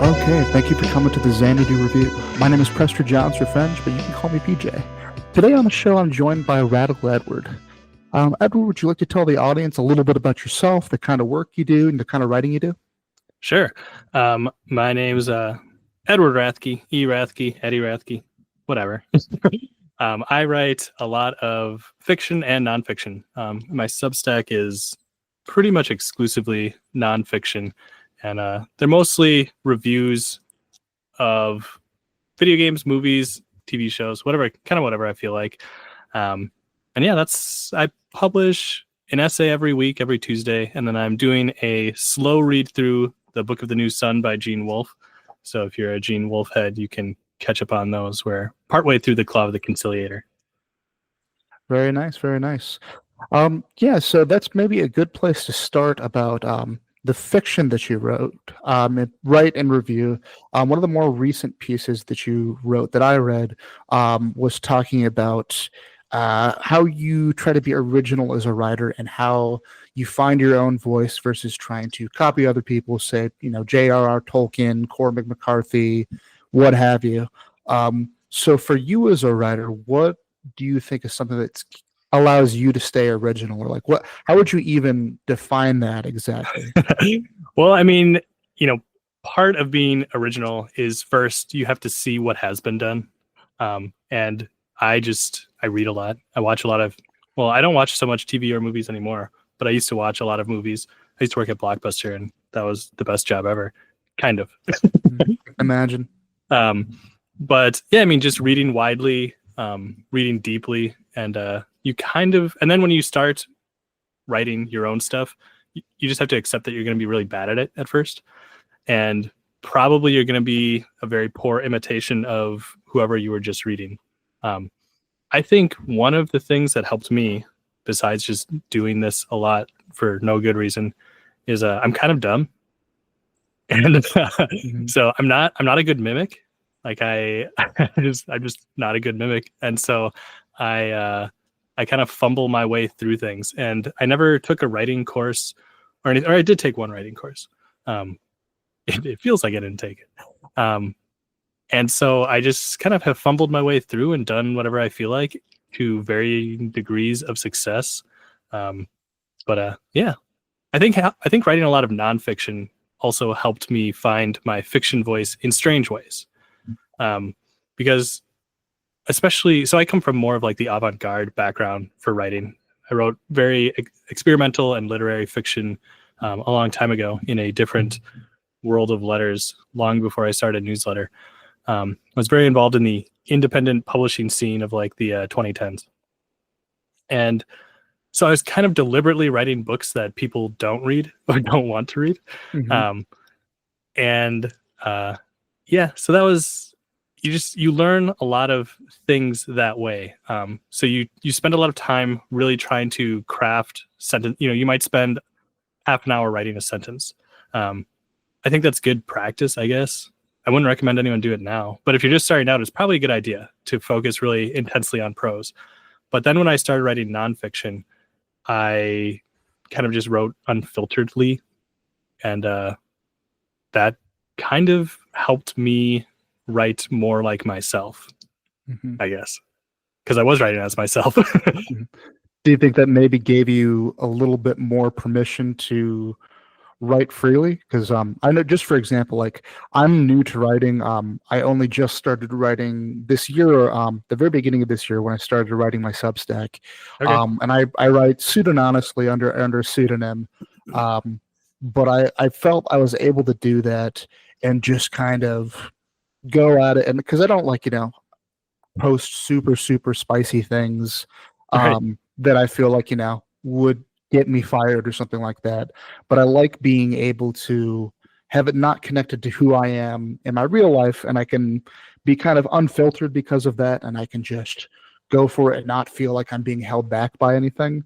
Okay, thank you for coming to the Xanadu Review. My name is Prester Johns Revenge, but you can call me PJ. Today on the show, I'm joined by Radical Edward. Edward, would you like to tell the audience a little bit about yourself, the kind of work you do, and the kind of writing you do? Sure. My name's Edward Rathke, E. Rathke, Eddie Rathke, whatever. I write a lot of fiction and nonfiction. My Substack is pretty much exclusively nonfiction, and they're mostly reviews of video games, movies, TV shows, whatever I feel like. And yeah, I publish an essay every week, every Tuesday, and then I'm doing a slow read through the Book of the New Sun by Gene Wolfe. So if you're a Gene Wolfe head, you can catch up on those. We're partway through the Claw of the Conciliator. Very nice, very nice. Yeah, so that's maybe a good place to start about the fiction that you wrote, write and review. One of the more recent pieces that you wrote that I read was talking about how you try to be original as a writer and how you find your own voice versus trying to copy other people, say, J.R.R. Tolkien, Cormac McCarthy, what have you. So for you as a writer, what do you think is something that allows you to stay original? Or how would you even define that exactly? Well, I mean, part of being original is first you have to see what has been done. And I read a lot. I watch a lot of, I don't watch so much TV or movies anymore, but I used to watch a lot of movies. I used to work at Blockbuster, and that was the best job ever, kind of. Imagine. But yeah, I mean, just reading widely, reading deeply, and and then when you start writing your own stuff, you just have to accept that you're going to be really bad at it at first. And probably you're going to be a very poor imitation of whoever you were just reading. I think one of the things that helped me, besides just doing this a lot for no good reason, is I'm kind of dumb, and so I'm not a good mimic. Like I'm just not a good mimic, and so I kind of fumble my way through things. And I never took a writing course or anything, or I did take one writing course. It feels like I didn't take it. And so I just kind of have fumbled my way through and done whatever I feel like to varying degrees of success. Yeah, I think writing a lot of nonfiction also helped me find my fiction voice in strange ways. Because especially, so I come from more of like the avant-garde background for writing. I wrote very experimental and literary fiction a long time ago in a different world of letters, long before I started a newsletter. I was very involved in the independent publishing scene of like the 2010s. And so I was kind of deliberately writing books that people don't read or don't want to read. Yeah, so that was, you learn a lot of things that way. So you spend a lot of time really trying to craft sentence. You might spend half an hour writing a sentence. I think that's good practice, I guess. I wouldn't recommend anyone do it now, but if you're just starting out, it's probably a good idea to focus really intensely on prose. But then when I started writing nonfiction, I kind of just wrote unfilteredly, and that kind of helped me write more like myself, I guess, because I was writing as myself. Do you think that maybe gave you a little bit more permission to write freely? Because I know, just for example, like I'm new to writing. I only just started writing this year, the very beginning of this year when I started writing my Substack. Okay. And I write pseudonymously under a pseudonym. But I felt I was able to do that and just kind of go at it. And because I don't like, post super, super spicy things that I feel like, would get me fired or something like that. But I like being able to have it not connected to who I am in my real life, and I can be kind of unfiltered because of that, and I can just go for it and not feel like I'm being held back by anything.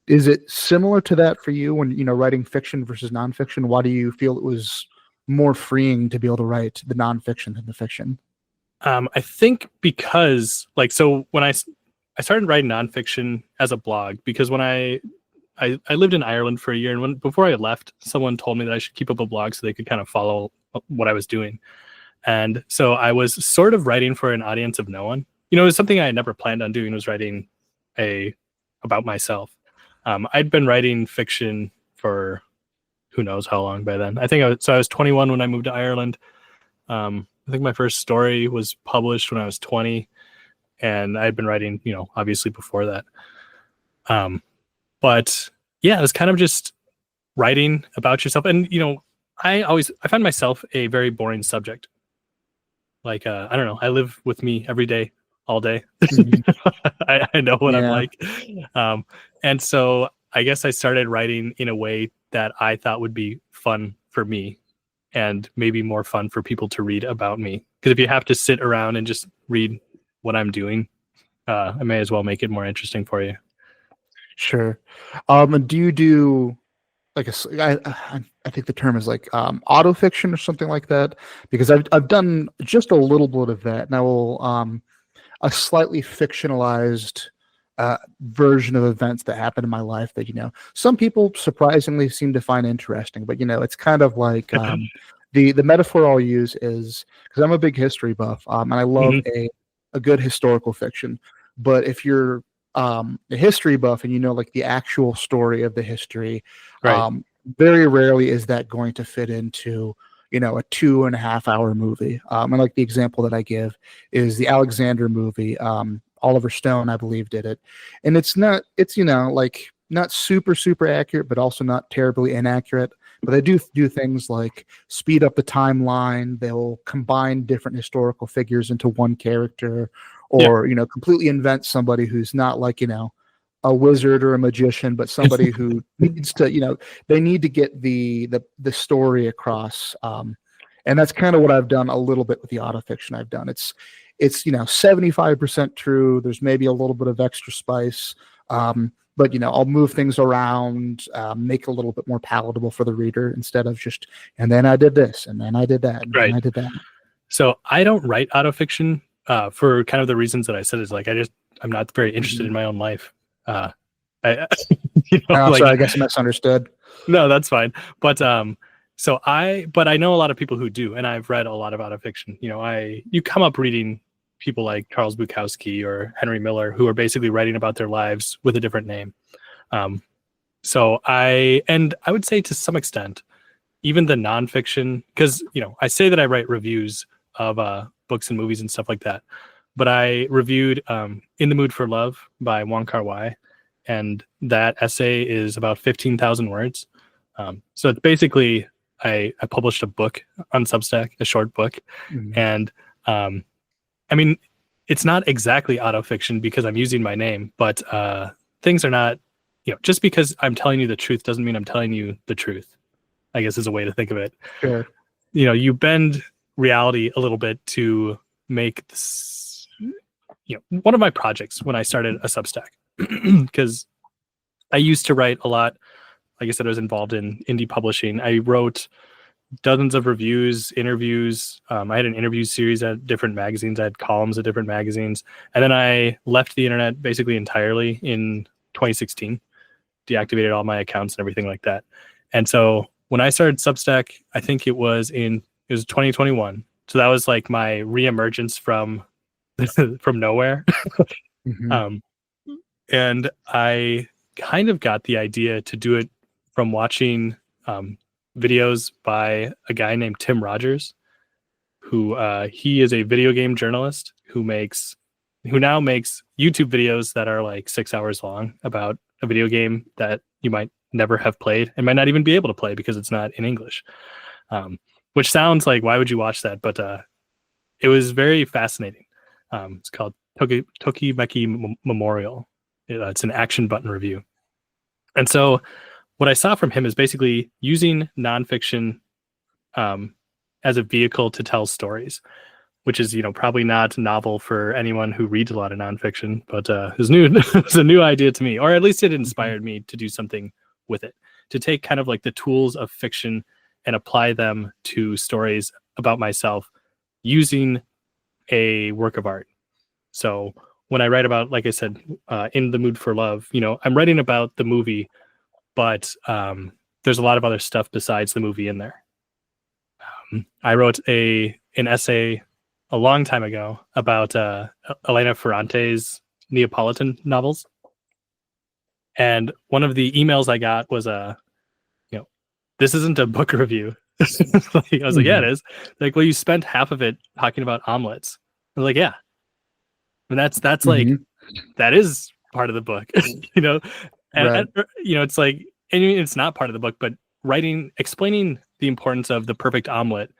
Is it similar to that for you when, writing fiction versus nonfiction? Why do you feel it was more freeing to be able to write the nonfiction than the fiction? I think because, so when I started writing nonfiction as a blog, because when I I lived in Ireland for a year, and before I left, someone told me that I should keep up a blog so they could kind of follow what I was doing. And so I was sort of writing for an audience of no one. It was something I had never planned on doing, was writing about myself. I'd been writing fiction for who knows how long by then. I was 21 when I moved to Ireland. I think my first story was published when I was 20, and I had been writing, obviously before that. But yeah, it was kind of just writing about yourself. And, I find myself a very boring subject. Like, I don't know, I live with me every day, all day. I know what I'm like. And so I guess I started writing in a way that I thought would be fun for me and maybe more fun for people to read about me. Because if you have to sit around and just read what I'm doing, I may as well make it more interesting for you. Sure. And do you do like I think the term is like autofiction or something like that? Because I've done just a little bit of that, and I will a slightly fictionalized version of events that happened in my life that some people surprisingly seem to find interesting. But it's kind of like the metaphor I'll use is, because I'm a big history buff, and I love a good historical fiction. But if you're a history buff and like the actual story of the history, right. Very rarely is that going to fit into a 2.5 hour movie. And like the example that I give is the Alexander movie. Oliver Stone, I believe, did it, and it's not super accurate, but also not terribly inaccurate. But they do things like speed up the timeline. They'll combine different historical figures into one character, or completely invent somebody who's not like a wizard or a magician, but somebody who needs to they need to get the story across. And that's kind of what I've done a little bit with the autofiction I've done. It's 75% true. There's maybe a little bit of extra spice, but I'll move things around, make it a little bit more palatable for the reader, instead of just, and then I did this, and then I did that, and then I did that. So I don't write autofiction for kind of the reasons that I said. Is like I'm not very interested in my own life. Sorry, I guess I misunderstood. No, that's fine. But but I know a lot of people who do, and I've read a lot of autofiction. You come up reading people like Charles Bukowski or Henry Miller, who are basically writing about their lives with a different name. So I would say to some extent, even the nonfiction, because I say that I write reviews of books and movies and stuff like that, but I reviewed In the Mood for Love by Wong Kar-wai, and that essay is about 15,000 words. So it's basically I published a book on Substack, a short book, and I mean, it's not exactly autofiction because I'm using my name, but things are not, just because I'm telling you the truth doesn't mean I'm telling you the truth, I guess is a way to think of it. Sure. You bend reality a little bit to make this, one of my projects when I started a Substack, because I used to write a lot. Like I said, I was involved in indie publishing. I wrote dozens of reviews, interviews. I had an interview series at different magazines. I had columns at different magazines. And then I left the internet basically entirely in 2016, deactivated all my accounts and everything like that. And so when I started Substack, I think it was 2021. So that was like my reemergence from nowhere. And I kind of got the idea to do it from watching videos by a guy named Tim Rogers, who he is a video game journalist who now makes YouTube videos that are like 6 hours long about a video game that you might never have played and might not even be able to play because it's not in English. Which sounds like, why would you watch that? But it was very fascinating. It's called Tokimeki Memorial. It's an action button review. And so what I saw from him is basically using nonfiction as a vehicle to tell stories, which is, probably not novel for anyone who reads a lot of nonfiction, but it's a new idea to me, or at least it inspired me to do something with it, to take kind of like the tools of fiction and apply them to stories about myself using a work of art. So when I write about, like I said, In the Mood for Love, I'm writing about the movie but there's a lot of other stuff besides the movie in there. I wrote an essay a long time ago about Elena Ferrante's Neapolitan novels. And one of the emails I got was this isn't a book review. I was like, yeah, it is. Like, well, you spent half of it talking about omelets. I was like, yeah. And that's like, that is part of the book, and it's like, and it's not part of the book, but explaining the importance of the perfect omelet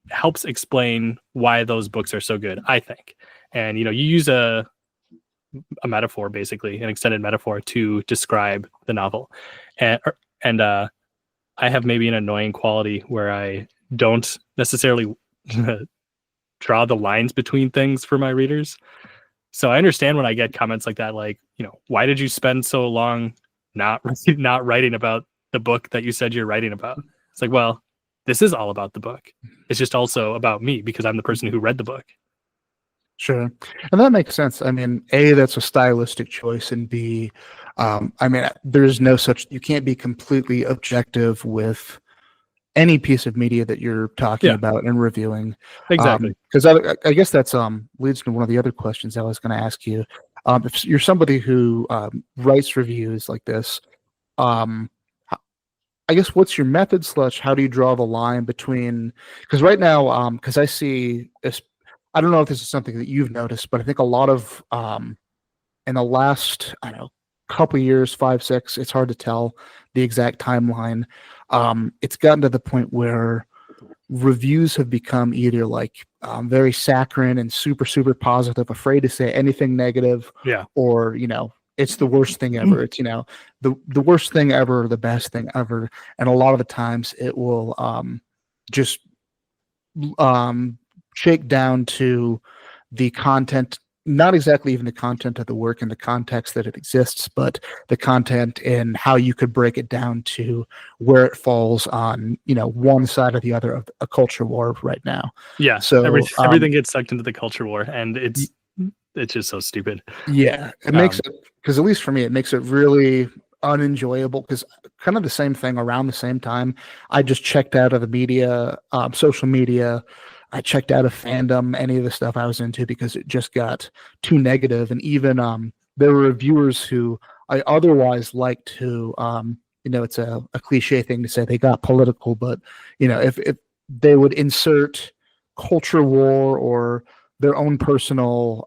helps explain why those books are so good, I think. And, you use a metaphor, basically an extended metaphor, to describe the novel. And I have maybe an annoying quality where I don't necessarily draw the lines between things for my readers. So I understand when I get comments like that, like, why did you spend so long not writing about the book that you said you're writing about? It's like, well, this is all about the book. It's just also about me because I'm the person who read the book. Sure. And that makes sense. I mean, A, that's a stylistic choice, and B, there's no such, you can't be completely objective with any piece of media that you're talking about and reviewing. Exactly. Because I guess that's leads to one of the other questions I was going to ask you. If you're somebody who writes reviews like this, I guess what's your method / how do you draw the line between, because right now, because I see this, I don't know if this is something that you've noticed, but I think a lot of in the last, I don't know, couple years, 5, 6, it's hard to tell the exact timeline. It's gotten to the point where reviews have become either like very saccharine and super, super positive, afraid to say anything negative, or, it's the worst thing ever. It's, the worst thing ever, the best thing ever. And a lot of the times it will just shake down to the content, not exactly even the content of the work and the context that it exists, but the content and how you could break it down to where it falls on, one side or the other of a culture war right now. Yeah. So everything gets sucked into the culture war, and it's just so stupid. Yeah. It makes it, because at least for me, it makes it really unenjoyable, because kind of the same thing around the same time, I just checked out of the media, social media. I checked out of fandom, any of the stuff I was into, because it just got too negative. And even there were reviewers who I otherwise liked who, it's a cliche thing to say, they got political, but, if they would insert culture war or their own personal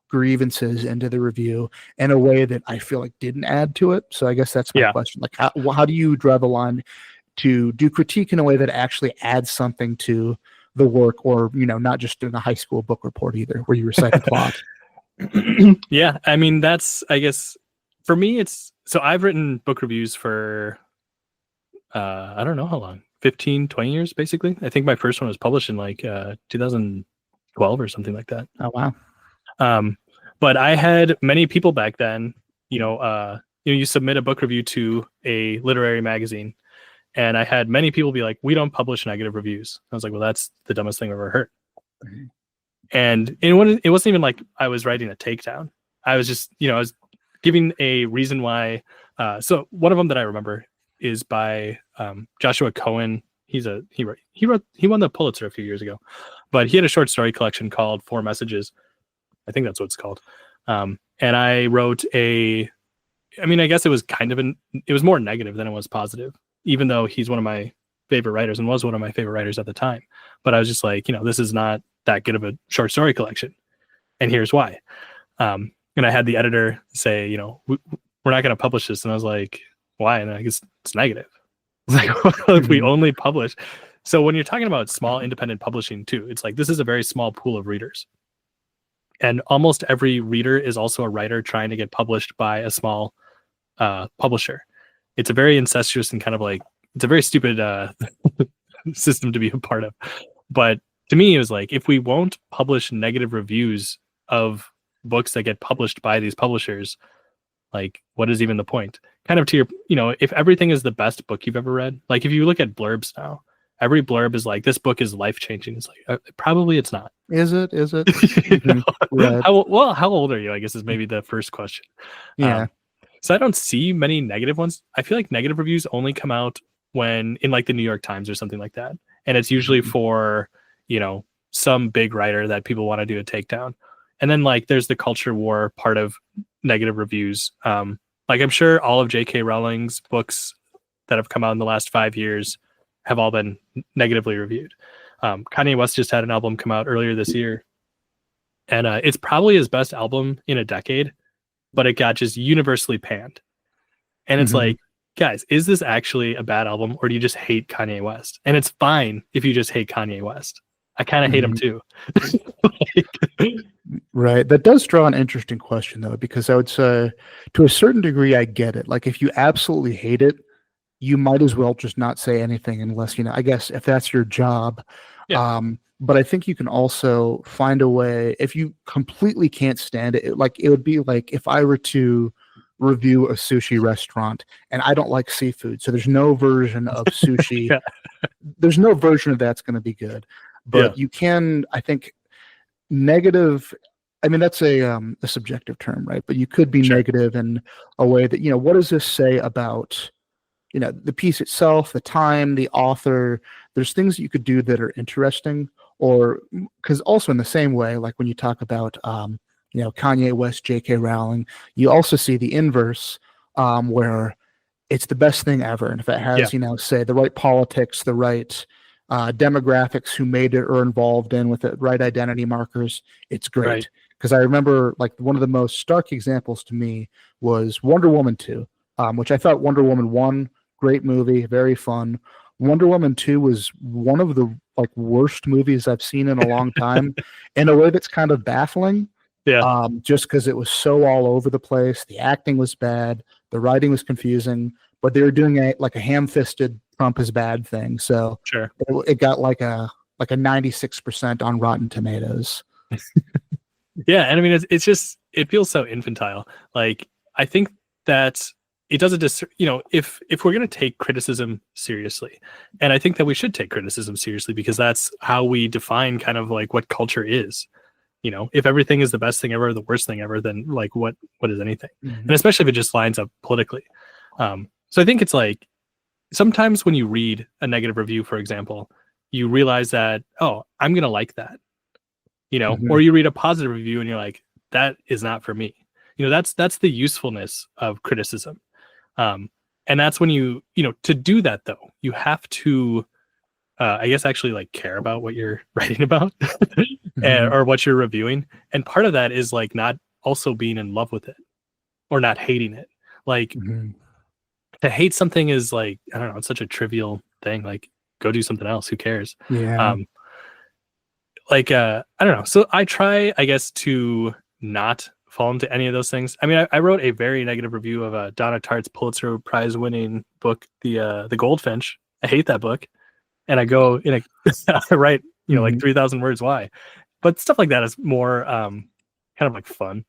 grievances into the review in a way that I feel like didn't add to it. So I guess that's my question. Like, how do you draw the line to do critique in a way that actually adds something to the work, or not just doing a high school book report either, where you recite the plot? Yeah, I mean, that's, I guess, for me, it's, so I've written book reviews for I don't know how long, 15, 20 years, basically. I think my first one was published in like 2012 or something like that. Oh, wow. But I had many people back then, you submit a book review to a literary magazine, and I had many people be like, we don't publish negative reviews. I was like, well, that's the dumbest thing I've ever heard. Mm-hmm. And it wasn't even like I was writing a takedown. I was just, I was giving a reason why. So one of them that I remember is by Joshua Cohen. He won the Pulitzer a few years ago, but he had a short story collection called 4 Messages. I think that's what it's called. And I wrote I guess it was it was more negative than it was positive, even though he's one of my favorite writers and was one of my favorite writers at the time. But I was just like, this is not that good of a short story collection, and here's why. And I had the editor say, we're not going to publish this. And I was like, why? And I guess it's negative. Like, well, if we only publish. So when you're talking about small independent publishing too, it's like, this is a very small pool of readers. And almost every reader is also a writer trying to get published by a small publisher. It's a very incestuous and kind of like, it's a very stupid system to be a part of. But to me, it was like, if we won't publish negative reviews of books that get published by these publishers, like, what is even the point? Kind of to your, if everything is the best book you've ever read, like if you look at blurbs now, every blurb is like, this book is life-changing. It's like, probably it's not. Is it? Right. How old are you? I guess is maybe the first question. Yeah. So I don't see many negative ones. I feel like negative reviews only come out when in like the New York Times or something like that. And it's usually for, some big writer that people want to do a takedown. And then like there's the culture war part of negative reviews. Like I'm sure all of J.K. Rowling's books that have come out in the last 5 years have all been negatively reviewed. Kanye West just had an album come out earlier this year, and it's probably his best album in a decade, but it got just universally panned. And it's like, guys, is this actually a bad album, or do you just hate Kanye West? And it's fine if you just hate Kanye West. I kind of hate him too. Right. That does draw an interesting question, though, because I would say to a certain degree, I get it. Like if you absolutely hate it, you might as well just not say anything unless, I guess if that's your job. Yeah. But I think you can also find a way, if you completely can't stand it, it would be like if I were to review a sushi restaurant and I don't like seafood. So there's no version of sushi. Yeah. There's no version of that's going to be good. But you can, I think, negative. I mean, that's a subjective term, right? But you could be negative in a way that, what does this say about, the piece itself, the time, the author? There's things that you could do that are interesting, or because also in the same way, like when you talk about, Kanye West, J.K. Rowling, you also see the inverse, where it's the best thing ever. And if it has, say the right politics, the right demographics who made it or involved in with it, right identity markers, it's great. Because I remember like one of the most stark examples to me was Wonder Woman 2, which I thought Wonder Woman 1, great movie, very fun. Wonder Woman 2 was one of the like worst movies I've seen in a long time in a way that's kind of baffling. Yeah. Just because it was so all over the place. The acting was bad. The writing was confusing, but they were doing a ham-fisted Trump is bad thing. So it got like a 96% on Rotten Tomatoes. Yeah. And I mean, it's just, it feels so infantile. Like, I think that it doesn't just, if we're going to take criticism seriously, and I think that we should take criticism seriously because that's how we define kind of like what culture is. If everything is the best thing ever, the worst thing ever, then like what is anything? And especially if it just lines up politically. So I think it's like sometimes when you read a negative review, for example, you realize that, oh, I'm going to like that, or you read a positive review and you're like, that is not for me. That's the usefulness of criticism. And that's when to do that though, you have to, I guess actually like care about what you're writing about or what you're reviewing. And part of that is like not also being in love with it or not hating it. Like to hate something is like, I don't know, it's such a trivial thing. Like go do something else. Who cares? Yeah. I don't know. So I try, I guess, to not fall into any of those things. I mean, I wrote a very negative review of Donna Tartt's Pulitzer Prize winning book, The Goldfinch. I hate that book. And I go in I write, like 3,000 words why. But stuff like that is more kind of like fun.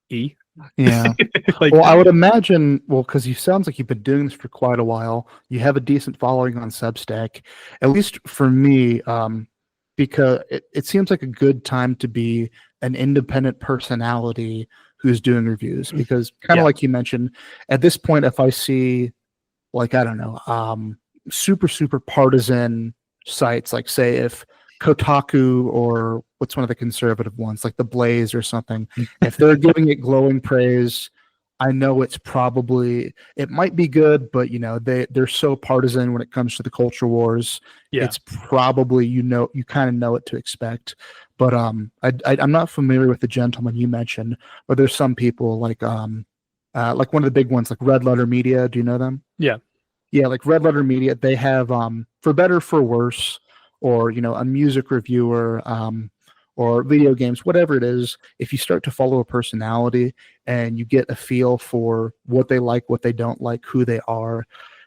Yeah. Well, I would imagine, because you sounds like you've been doing this for quite a while. You have a decent following on Substack. At least for me, because it seems like a good time to be an independent personality who's doing reviews. Because kind of like you mentioned, at this point, if I see, like, I don't know, super partisan sites, like say if Kotaku or what's one of the conservative ones, like The Blaze or something, if they're giving it glowing praise, I know it might be good, but they're so partisan when it comes to the culture wars. It's probably you kind of know what to expect. But I'm not familiar with the gentleman you mentioned, but there's some people like one of the big ones, like Red Letter Media. Do you know them? Yeah, like Red Letter Media. They have for better for worse, or a music reviewer, or video games, whatever it is. If you start to follow a personality and you get a feel for what they like, what they don't like, who they are,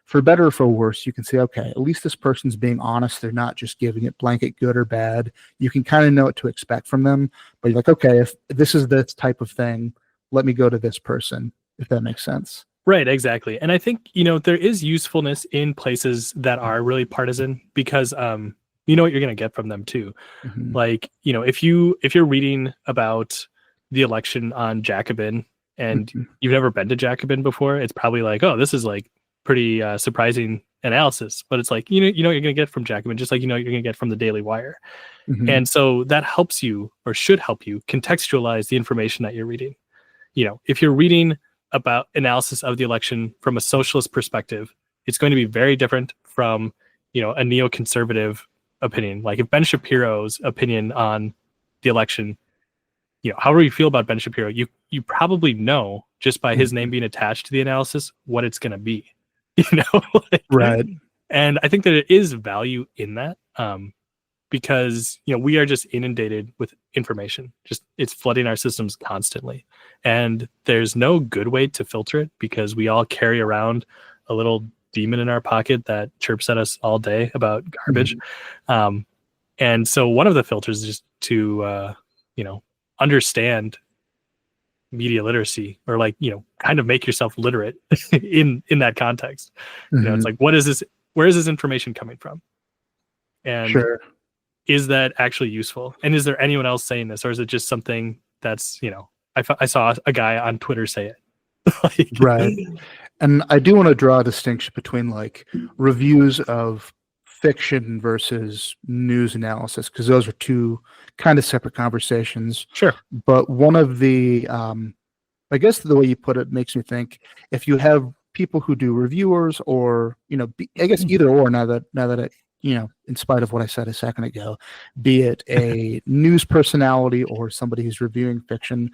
for better or for worse, you can say, okay, at least this person's being honest. They're not just giving it blanket good or bad. You can kind of know what to expect from them. But you're like, okay, if this is this type of thing, let me go to this person, if that makes sense. Right, exactly. And I think, there is usefulness in places that are really partisan because you know what you're going to get from them too. Like, if you're reading about the election on Jacobin and you've never been to Jacobin before, it's probably like, oh, this is like pretty surprising analysis. But it's like, you know what you're going to get from Jacobin, just like, you know what you're going to get from the Daily Wire. And so that helps you, or should help you, contextualize the information that you're reading. You know, if you're reading about analysis of the election from a socialist perspective, it's going to be very different from, you know, a neoconservative opinion. Like if Ben Shapiro's opinion on the election, you know, however you feel about Ben Shapiro, you probably know just by his name being attached to the analysis what it's going to be, you know, like, Right. And I think that there is value in that, because, you know, we are just inundated with information. Just it's flooding our systems constantly, and there's no good way to filter it because we all carry around a little demon in our pocket that chirps at us all day about garbage. And so one of the filters is just to you know, understand media literacy, or like, you know, kind of make yourself literate in that context. You know, it's like, what is this? Where is this information coming from? And Sure. is that actually useful? And is there anyone else saying this, or is it just something that's, you know, I saw a guy on Twitter say it. Like, Right. And I do want to draw a distinction between like reviews of fiction versus news analysis, because those are two kind of separate conversations. Sure. But one of the, I guess the way you put it makes me think, if you have people who do reviewers, or, you know, I guess either or, now that it, you know, in spite of what I said a second ago, be it a news personality or somebody who's reviewing fiction,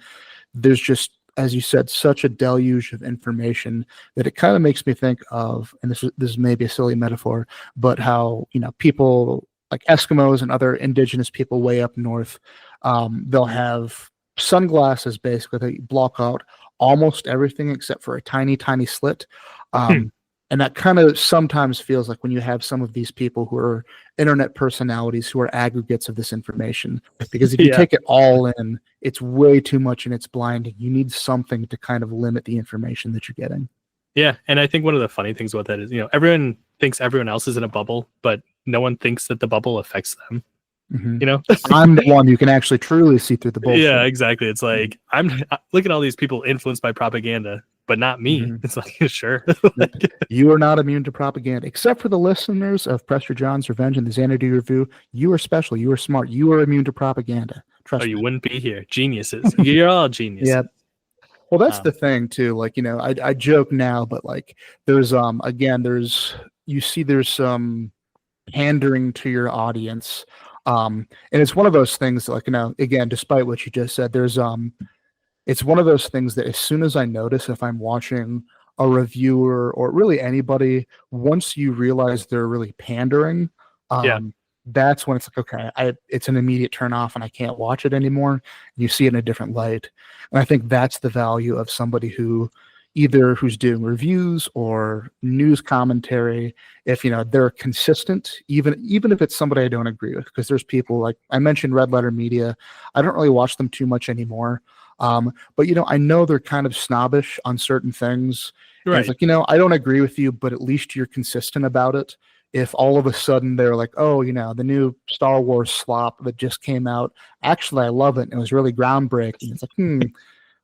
there's just, as you said, such a deluge of information that it kind of makes me think of, and this may be a silly metaphor, but how, you know, people like Eskimos and other indigenous people way up north, they'll have sunglasses basically that block out almost everything except for a tiny, tiny slit. And that kind of sometimes feels like when you have some of these people who are internet personalities who are aggregates of this information, because if you take it all in, it's way too much and it's blinding. You need something to kind of limit the information that you're getting. Yeah. And I think one of the funny things about that is, you know, everyone thinks everyone else is in a bubble, but no one thinks that the bubble affects them. You know, I'm the one who can actually truly see through the bullshit. Yeah, exactly. It's like, look at all these people influenced by propaganda, but not me. It's like, sure. You are not immune to propaganda, except for the listeners of Prester John's Revenge and the Xanadu Review. You are special. You are smart. You are immune to propaganda. Trust me. You wouldn't be here. Geniuses. You're all geniuses. Yeah. Well, that's the thing too. Like, you know, I joke now, but like there's again, there's some pandering to your audience. And it's one of those things that, like, you know, again, despite what you just said, there's it's one of those things that as soon as I notice, if I'm watching a reviewer or really anybody, once you realize they're really pandering, that's when it's like, okay, it's an immediate turn off and I can't watch it anymore. You see it in a different light. And I think that's the value of somebody who either who's doing reviews or news commentary, if, you know, they're consistent, even if it's somebody I don't agree with, because there's people like I mentioned, Red Letter Media. I don't really watch them too much anymore. But, you know, I know they're kind of snobbish on certain things. Right. It's like, you know, I don't agree with you, but at least you're consistent about it. If all of a sudden they're like, oh, you know, the new Star Wars slop that just came out, actually, I love it. And it was really groundbreaking. It's like,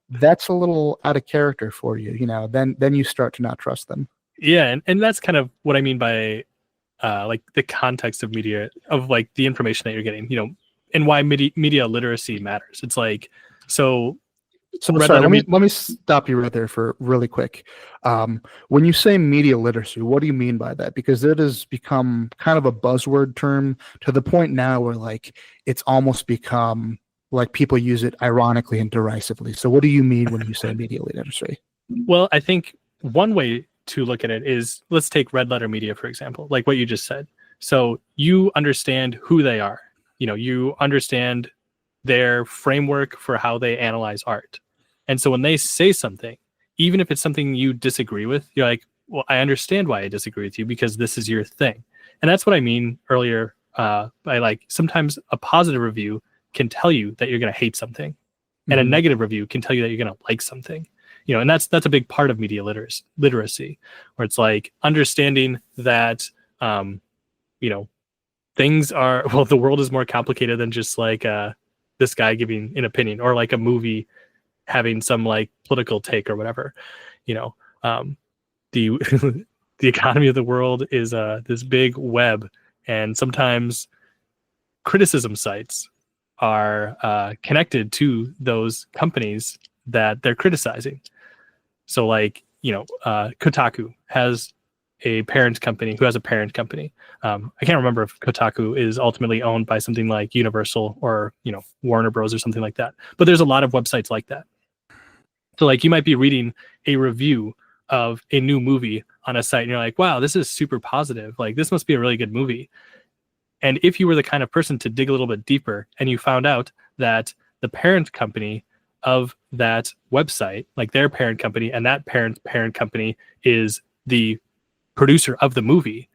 that's a little out of character for you, you know, then you start to not trust them. Yeah. And that's kind of what I mean by like the context of media, of like the information that you're getting, you know, and why media literacy matters. It's like, so sorry, let me stop you right there for really quick. When you say media literacy, what do you mean by that? Because it has become kind of a buzzword term to the point now where like it's almost become like people use it ironically and derisively. So what do you mean when you say media literacy? Well, I think one way to look at it is, let's take Red Letter Media, for example, like what you just said. So you understand who they are. You know, you understand their framework for how they analyze art. And so when they say something, even if it's something you disagree with, you're like, well, I understand why I disagree with you because this is your thing. And that's what I mean earlier by like sometimes a positive review can tell you that you're going to hate something, and a negative review can tell you that you're going to like something, you know, and that's a big part of media literacy, where it's like understanding that, you know, things are, the world is more complicated than just like this guy giving an opinion, or like a movie having some like political take or whatever. You know, the the economy of the world is this big web, and sometimes criticism sites are connected to those companies that they're criticizing. So like, Kotaku has a parent company who has a parent company. I can't remember if Kotaku is ultimately owned by something like Universal or, Warner Bros. Or something like that. But there's a lot of websites like that. So like you might be reading a review of a new movie on a site and you're like, wow, this is super positive. Like this must be a really good movie. And if you were the kind of person to dig a little bit deeper and you found out that the parent company of that website, like their parent company, and that parent company is the producer of the movie,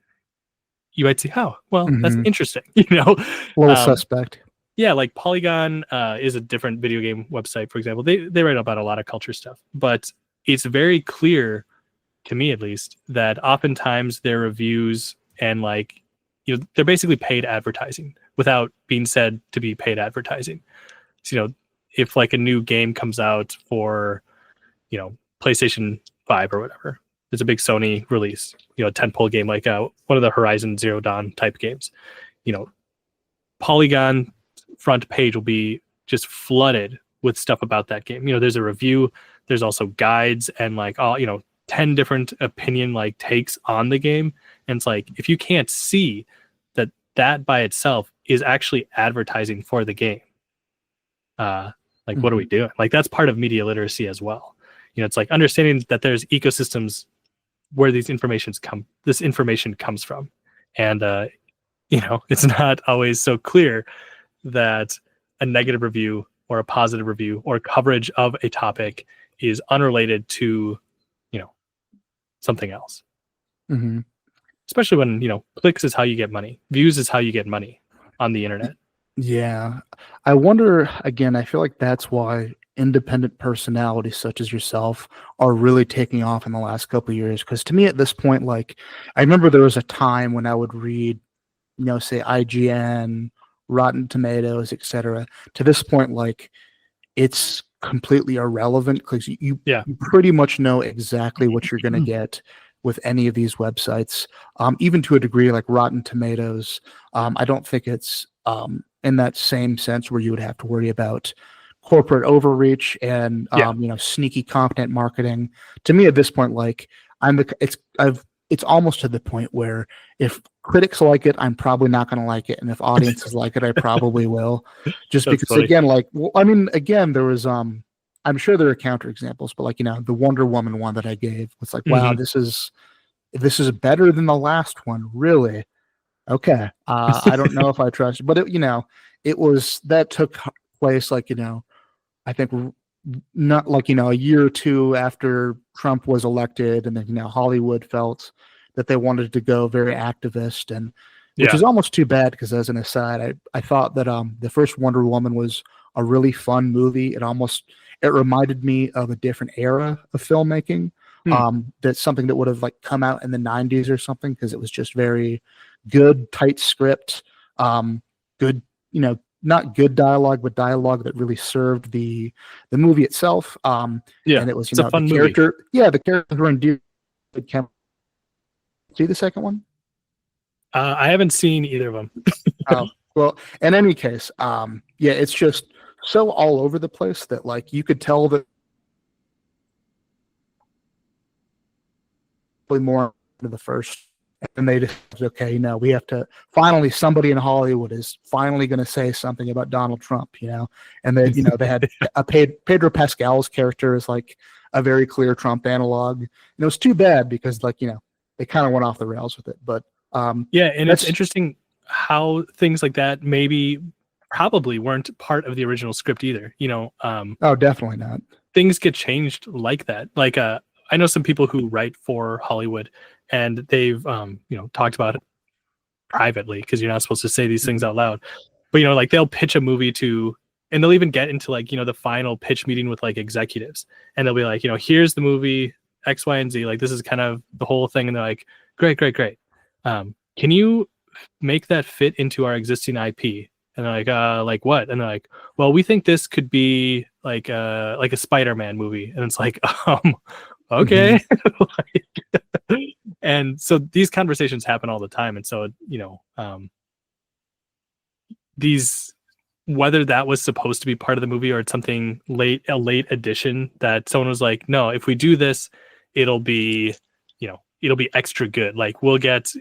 you might say, oh, well, that's interesting. A little suspect. Yeah, like Polygon is a different video game website, for example. They write about a lot of culture stuff, but it's very clear, to me at least, that oftentimes their reviews and like, they're basically paid advertising without being said to be paid advertising. So, if like a new game comes out for, PlayStation 5 or whatever, it's a big Sony release, a tentpole game like one of the Horizon Zero Dawn type games, Polygon front page will be just flooded with stuff about that game. There's a review, there's also guides and like all, 10 different opinion like takes on the game. And it's like, if you can't see that by itself is actually advertising for the game, what are we doing? Like that's part of media literacy as well. It's like understanding that there's ecosystems where this information comes from. And, it's not always so clear that a negative review or a positive review or coverage of a topic is unrelated to, something else. Especially when, clicks is how you get money. Views is how you get money on the internet. Yeah. I wonder, again, I feel like that's why independent personalities such as yourself are really taking off in the last couple of years. Because to me at this point, like, I remember there was a time when I would read, say IGN, Rotten Tomatoes, etc. To this point, like, it's completely irrelevant because you pretty much know exactly what you're going to get with any of these websites, even to a degree like Rotten Tomatoes. I don't think it's in that same sense where you would have to worry about corporate overreach and sneaky content marketing. To me at this point, like it's almost to the point where if critics like it, I'm probably not going to like it, and if audiences like it, I probably will. Just That's because, funny. again, like, well, I mean, again, there was I'm sure there are counter examples, but like the Wonder Woman one that I gave was like, wow, this is better than the last one, really. Okay, I don't know if I trust, but it was that took place like I think not like a year or two after Trump was elected, and then Hollywood felt that they wanted to go very activist, and which is almost too bad because as an aside, I thought that the first Wonder Woman was a really fun movie. It reminded me of a different era of filmmaking. That's something that would have like come out in the 90s or something, because it was just very good, tight script, good, not good dialogue, but dialogue that really served the movie itself. And it was, it's a fun the character, movie. The characters were endeared. See the second one? I haven't seen either of them. Oh, well, in any case, it's just so all over the place that like you could tell that more into the first, and they just okay, we have to finally, somebody in Hollywood is finally going to say something about Donald Trump, and then they had Pedro Pascal's character is like a very clear Trump analog, and it was too bad because like they kind of went off the rails with it, but and it's interesting how things like that probably weren't part of the original script either. Oh, definitely not. Things get changed like that. Like I know some people who write for Hollywood, and they've talked about it privately because you're not supposed to say these things out loud. But like they'll pitch a movie and they'll even get into like the final pitch meeting with like executives, and they'll be like, here's the movie X, Y, and Z. Like this is kind of the whole thing, and they're like, great. Can you make that fit into our existing IP? And they're like what? And they're like, well, we think this could be like a Spider-Man movie, and it's like, okay. And so these conversations happen all the time, and so these, whether that was supposed to be part of the movie or it's something a late addition that someone was like, no, if we do this, it'll be extra good. Like we'll get,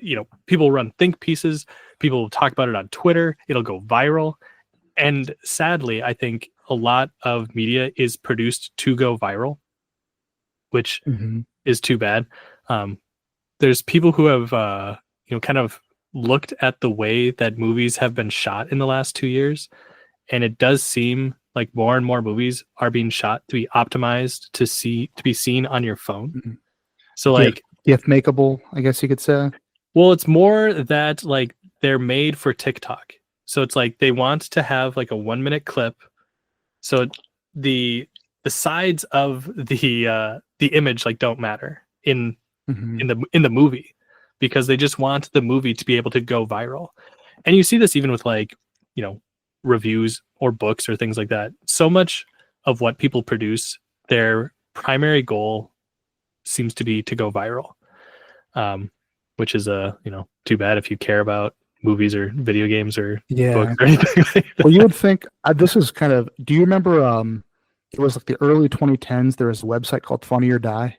people run think pieces, people will talk about it on Twitter, it'll go viral. And sadly, I think a lot of media is produced to go viral, which is too bad. There's people who have, kind of looked at the way that movies have been shot in the last 2 years. And it does seem like more and more movies are being shot to be optimized to be seen on your phone. So like GIF makeable, I guess you could say. Well, it's more that like they're made for TikTok. So it's like they want to have like a 1-minute clip. So the sides of the image like don't matter in the movie, because they just want the movie to be able to go viral. And you see this even with like, reviews or books or things like that. So much of what people produce, their primary goal seems to be to go viral, which is too bad if you care about movies or video games or books or anything like that. Well, you would think this is kind of, do you remember it was like the early 2010s, there was a website called Funny or Die?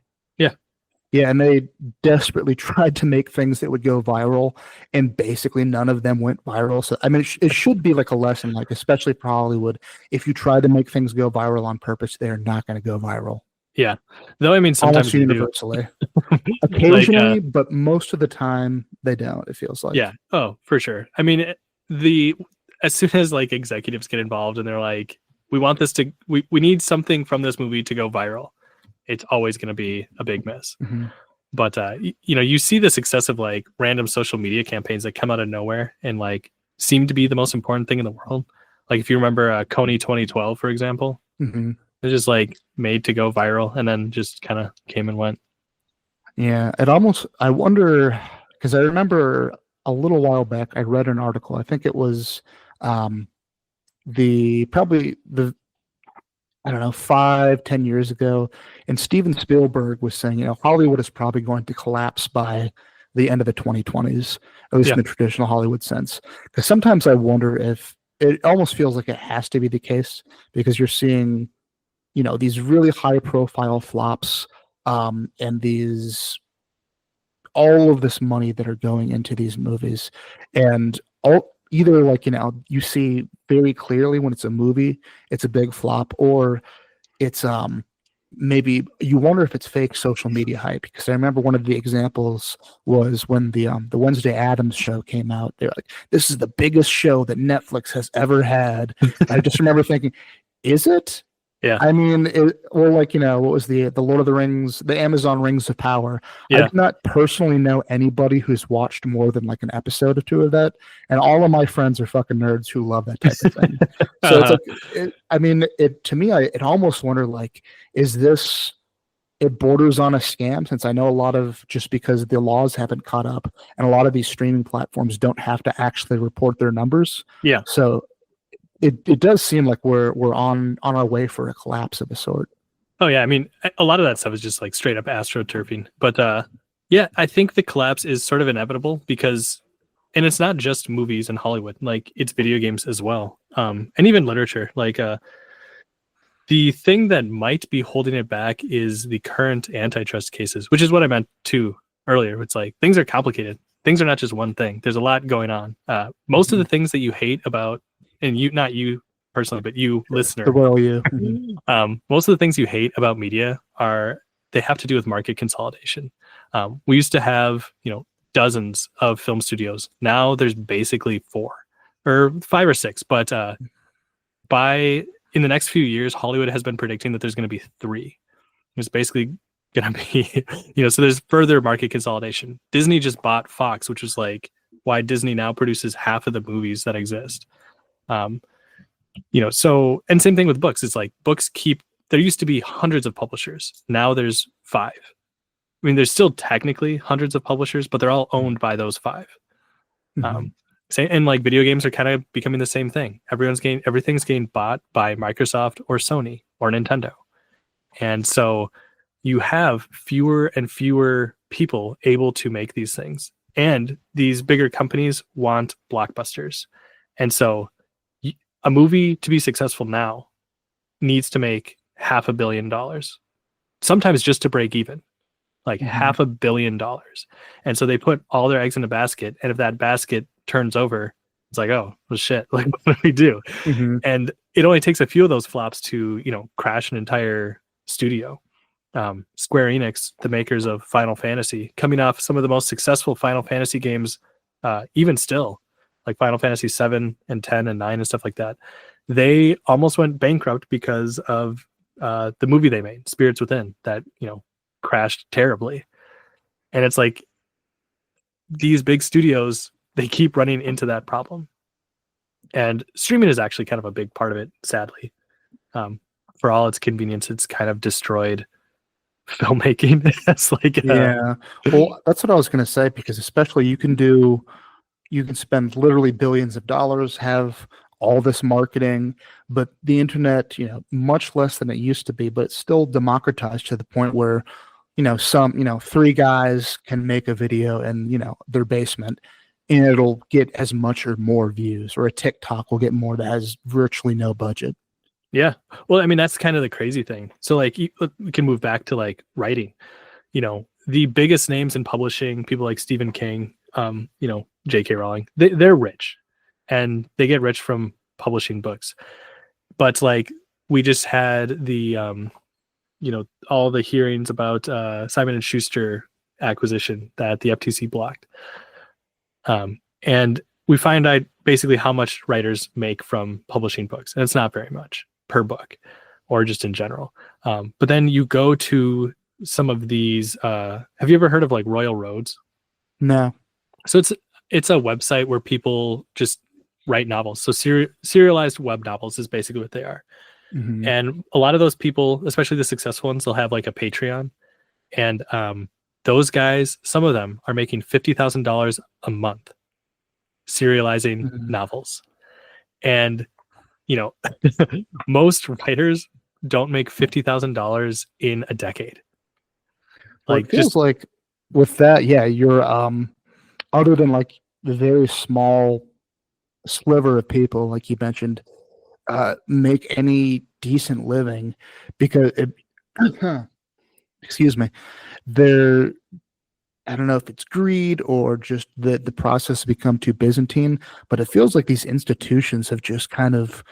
Yeah, and they desperately tried to make things that would go viral, and basically none of them went viral. So, I mean, it should be like a lesson, like especially for Hollywood. If you try to make things go viral on purpose, they're not going to go viral. Yeah, though I mean sometimes almost universally, occasionally, but most of the time they don't. It feels like. Yeah. Oh, for sure. I mean, as soon as like executives get involved and they're like, we want this to, we need something from this movie to go viral, it's always going to be a big miss. But you see the success of like random social media campaigns that come out of nowhere and like seem to be the most important thing in the world. Like if you remember Coney 2012, for example, it's just like made to go viral and then just kind of came and went. Yeah, I wonder, because I remember a little while back I read an article. I think it was I don't know, 5-10 years ago, and Steven Spielberg was saying, Hollywood is probably going to collapse by the end of the 2020s, at least in the traditional Hollywood sense. Because sometimes I wonder if it almost feels like it has to be the case, because you're seeing, these really high-profile flops, and all of this money that are going into these movies, and either like you see very clearly when it's a movie it's a big flop, or it's maybe you wonder if it's fake social media hype. Because I remember one of the examples was when the Wednesday Addams show came out. They're like, this is the biggest show that Netflix has ever had. I just remember thinking, is it? Yeah. I mean, what was the Lord of the Rings, the Amazon Rings of Power? Yeah. I do not personally know anybody who's watched more than like an episode or two of that, and all of my friends are fucking nerds who love that type of thing. So it's like, to me, it almost wonder like, is this? It borders on a scam, since I know a lot of, just because the laws haven't caught up, and a lot of these streaming platforms don't have to actually report their numbers. Yeah. So it does seem like we're on our way for a collapse of a sort. Oh yeah, I mean, a lot of that stuff is just like straight up astroturfing. But yeah, I think the collapse is sort of inevitable because, and it's not just movies and Hollywood, like it's video games as well, and even literature. Like the thing that might be holding it back is the current antitrust cases, which is what I meant too earlier. It's like things are complicated. Things are not just one thing. There's a lot going on. Most of the things that you hate about, and not you personally, but you listener, the royal you. Most of the things you hate about media they have to do with market consolidation. We used to have, dozens of film studios. Now there's basically 4 or 5 or 6, but in the next few years, Hollywood has been predicting that there's going to be 3. It's basically going to be, so there's further market consolidation. Disney just bought Fox, which was like why Disney now produces half of the movies that exist. So, and same thing with books. It's like books there used to be hundreds of publishers. Now there's 5. I mean, there's still technically hundreds of publishers, but they're all owned by those 5. And like video games are kind of becoming the same thing. Everything's getting bought by Microsoft or Sony. or Nintendo. And so you have fewer and fewer people able to make these things. And these bigger companies want blockbusters. And so a movie to be successful now needs to make $500 million, sometimes just to break even, like $500 million. And so they put all their eggs in a basket. And if that basket turns over, it's like, oh, well, shit, like, what do we do? And it only takes a few of those flops to, crash an entire studio. Square Enix, the makers of Final Fantasy, coming off some of the most successful Final Fantasy games, even still, like Final Fantasy 7 and 10 and 9 and stuff like that, they almost went bankrupt because of the movie they made, Spirits Within, that crashed terribly. And it's like these big studios, they keep running into that problem. And streaming is actually kind of a big part of it, sadly. For all its convenience, it's kind of destroyed filmmaking. It's like yeah. Well, that's what I was going to say, because especially you can spend literally billions of dollars, have all this marketing, but the internet, much less than it used to be, but it's still democratized to the point where, some, three guys can make a video in, their basement, and it'll get as much or more views, or a TikTok will get more that has virtually no budget. Yeah. Well, I mean, that's kind of the crazy thing. So like we can move back to like writing, the biggest names in publishing, people like Stephen King, J.K. Rowling, they're rich, and they get rich from publishing books. But like we just had the, all the hearings about Simon and Schuster acquisition that the FTC blocked. And we find out basically how much writers make from publishing books. And it's not very much per book, or just in general. But then you go to some of these, have you ever heard of like Royal Roads? No. So it's a website where people just write novels. So serialized web novels is basically what they are. And a lot of those people, especially the successful ones, they'll have like a Patreon. And those guys, some of them are making $50,000 a month serializing novels. And most writers don't make $50,000 in a decade. Like, it feels like with that, yeah, you're other than like the very small sliver of people, like you mentioned, make any decent living, because excuse me, I don't know if it's greed or just the process has become too Byzantine, but it feels like these institutions have just kind of,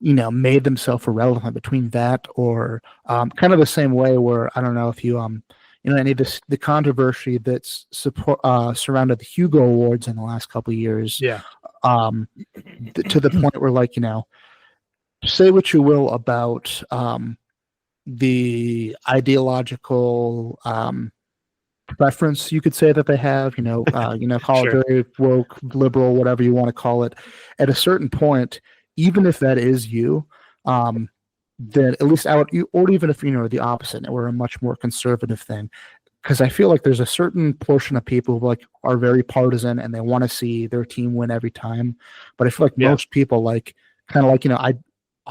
made themselves irrelevant between that or kind of the same way where, I don't know if you, any of the controversy that's surrounded the Hugo Awards in the last couple of years. Yeah. To the point where, like, say what you will about the ideological preference, you could say, that they have, call Sure. it very woke, liberal, whatever you want to call it. At a certain point, even if that is you, then at least or even if the opposite, or a much more conservative thing, because I feel like there's a certain portion of people who are very partisan and they want to see their team win every time. But I feel like most people I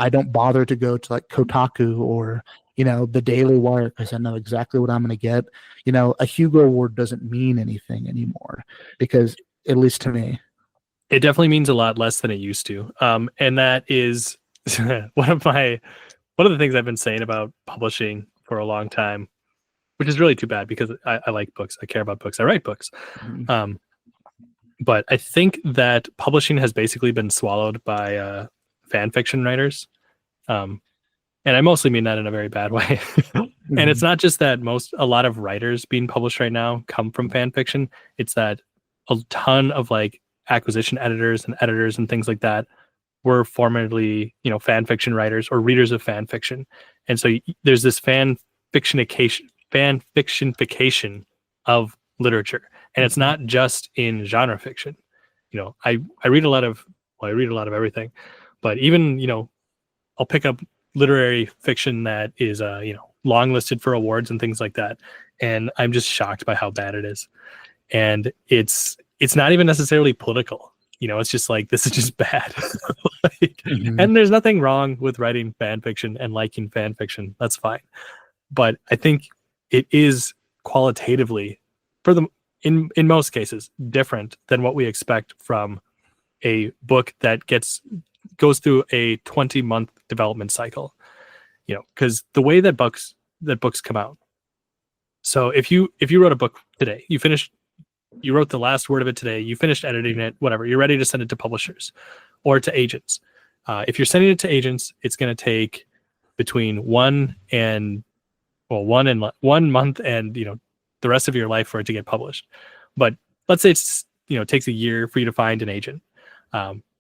don't bother to go to like Kotaku or the Daily Wire, because I know exactly what I'm going to get. A Hugo Award doesn't mean anything anymore, because, at least to me, it definitely means a lot less than it used to. And that is one of the things I've been saying about publishing for a long time, which is really too bad, because I like books. I care about books. I write books. But I think that publishing has basically been swallowed by fan fiction writers. And I mostly mean that in a very bad way. And it's not just that a lot of writers being published right now come from fan fiction. It's that a ton of like acquisition editors and things like that were formerly, fan fiction writers or readers of fan fiction. And so there's this fan fictionification of literature. And it's not just in genre fiction. I read a lot of everything, but even, I'll pick up literary fiction that is, long listed for awards and things like that. And I'm just shocked by how bad it is. And it's not even necessarily political. It's just like, this is just bad. Like, Mhm. and there's nothing wrong with writing fan fiction and liking fan fiction. That's fine. But I think it is qualitatively, for the in most cases, different than what we expect from a book that goes through a 20-month development cycle. Because the way that books come out. So if you wrote a book today, you wrote the last word of it today, you finished editing it, whatever, you're ready to send it to publishers or to agents. If you're sending it to agents, it's going to take between 1 month and the rest of your life for it to get published. But let's say it's takes a year for you to find an agent.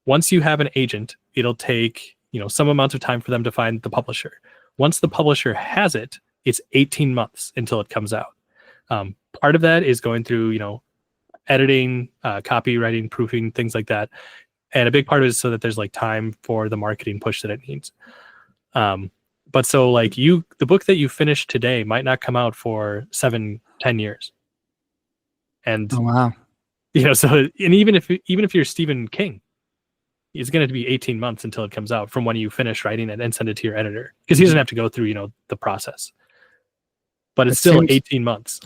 Once you have an agent, it'll take some amount of time for them to find the publisher. Once the publisher has it, it's 18 months until it comes out. Part of that is going through editing, copywriting, proofing, things like that. And a big part of it is so that there's like time for the marketing push that it needs. But so like the book that you finished today might not come out for 7-10 years. And, Oh, wow. so, and even if you're Stephen King, it's going to be 18 months until it comes out from when you finish writing it and send it to your editor, because he doesn't have to go through, the process, but it's still 18 months.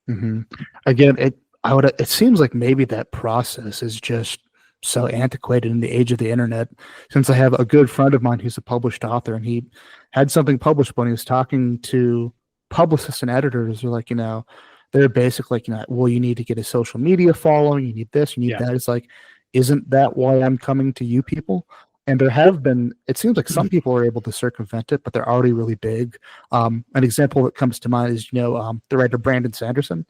Mm-hmm. Again, it seems like maybe that process is just so antiquated in the age of the internet, since I have a good friend of mine who's a published author, and he had something published when he was talking to publicists and editors. They're like, they're basically like, well, you need to get a social media following, you need this, you need that. It's like, isn't that why I'm coming to you people? And there have been, it seems like some people are able to circumvent it, but they're already really big. An example that comes to mind is, the writer Brandon Sanderson.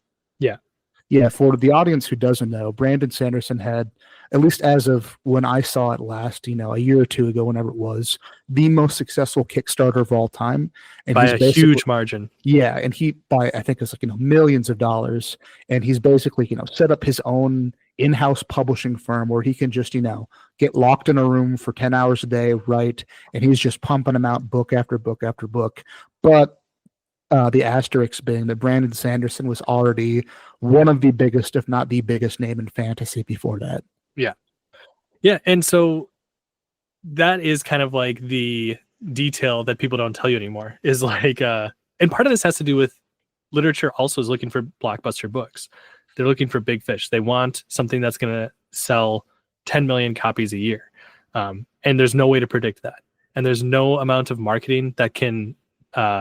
Yeah, for the audience who doesn't know, Brandon Sanderson had, at least as of when I saw it last, a year or two ago, whenever it was, the most successful Kickstarter of all time. And by a huge margin. Yeah, and I think it's like, millions of dollars. And he's basically, set up his own in-house publishing firm where he can just, get locked in a room for 10 hours a day, write, and he's just pumping them out book after book after book. But the asterisk being that Brandon Sanderson was already one of the biggest, if not the biggest name in fantasy before that. Yeah. And so that is kind of like the detail that people don't tell you anymore, is like, and part of this has to do with literature also is looking for blockbuster books. They're looking for big fish. They want something that's going to sell 10 million copies a year. And there's no way to predict that. And there's no amount of marketing that can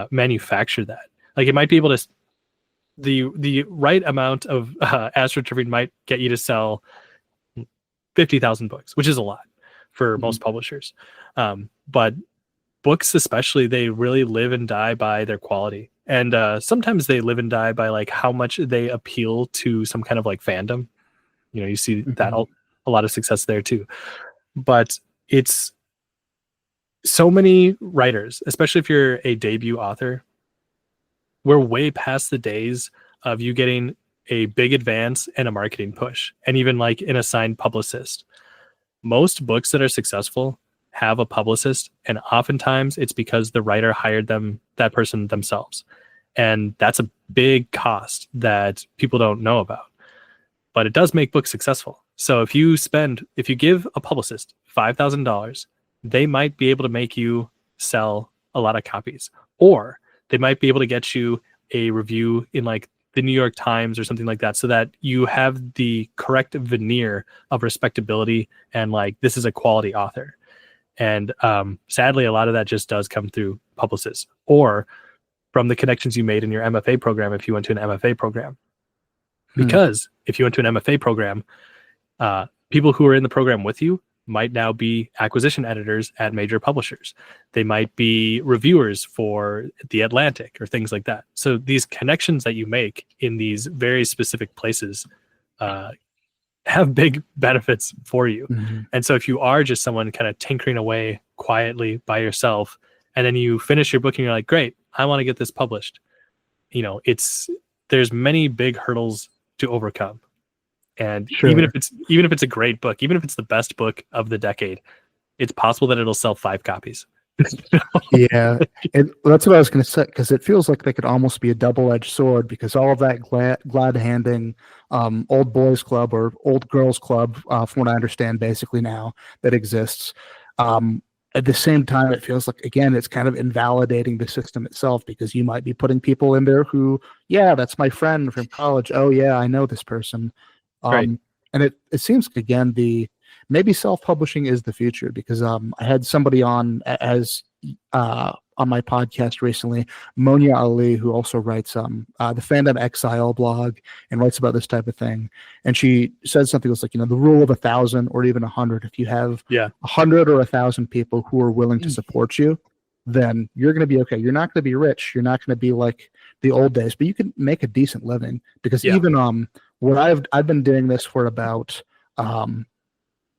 manufacture that. Like, it might be able to, the right amount of astroturfing might get you to sell 50,000 books, which is a lot for most publishers. But books especially, they really live and die by their quality. And sometimes they live and die by like how much they appeal to some kind of like fandom. You see that a lot of success there too. But it's so many writers, especially if you're a debut author, we're way past the days of you getting a big advance and a marketing push, and even like an assigned publicist. Most books that are successful have a publicist, and oftentimes it's because the writer hired that person themselves. And that's a big cost that people don't know about, but it does make books successful. So if you give a publicist $5,000, they might be able to make you sell a lot of copies, or they might be able to get you a review in like the New York Times or something like that, so that you have the correct veneer of respectability and like, this is a quality author. And sadly, a lot of that just does come through publicists or from the connections you made in your MFA program if you went to an MFA program. Because if you went to an MFA program, people who are in the program with you might now be acquisition editors at major publishers. They might be reviewers for The Atlantic or things like that. So these connections that you make in these very specific places have big benefits for you. And so if you are just someone kind of tinkering away quietly by yourself, and then you finish your book and you're like, great, I want to get this published. There's many big hurdles to overcome. And even if it's a great book, even if it's the best book of the decade, it's possible that it'll sell 5 copies. Yeah, and that's what I was going to say, because it feels like they could almost be a double-edged sword, because all of that glad handing, old boys club or old girls club, from what I understand, basically now that exists. Um, at the same time, it feels like, again, it's kind of invalidating the system itself, because you might be putting people in there who, yeah, that's my friend from college. Oh yeah, I know this person. Right. And it seems again the maybe self-publishing is the future, because I had somebody on as on my podcast recently, Monia Ali, who also writes the Fandom Exile blog and writes about this type of thing. And she said something that's like, the rule of 1,000 or even 100. If you have Yeah. 100 or 1,000 people who are willing to support you, then you're going to be okay. You're not going to be rich. You're not going to be like the old days, but you can make a decent living, because Yeah. even what I've been doing this for about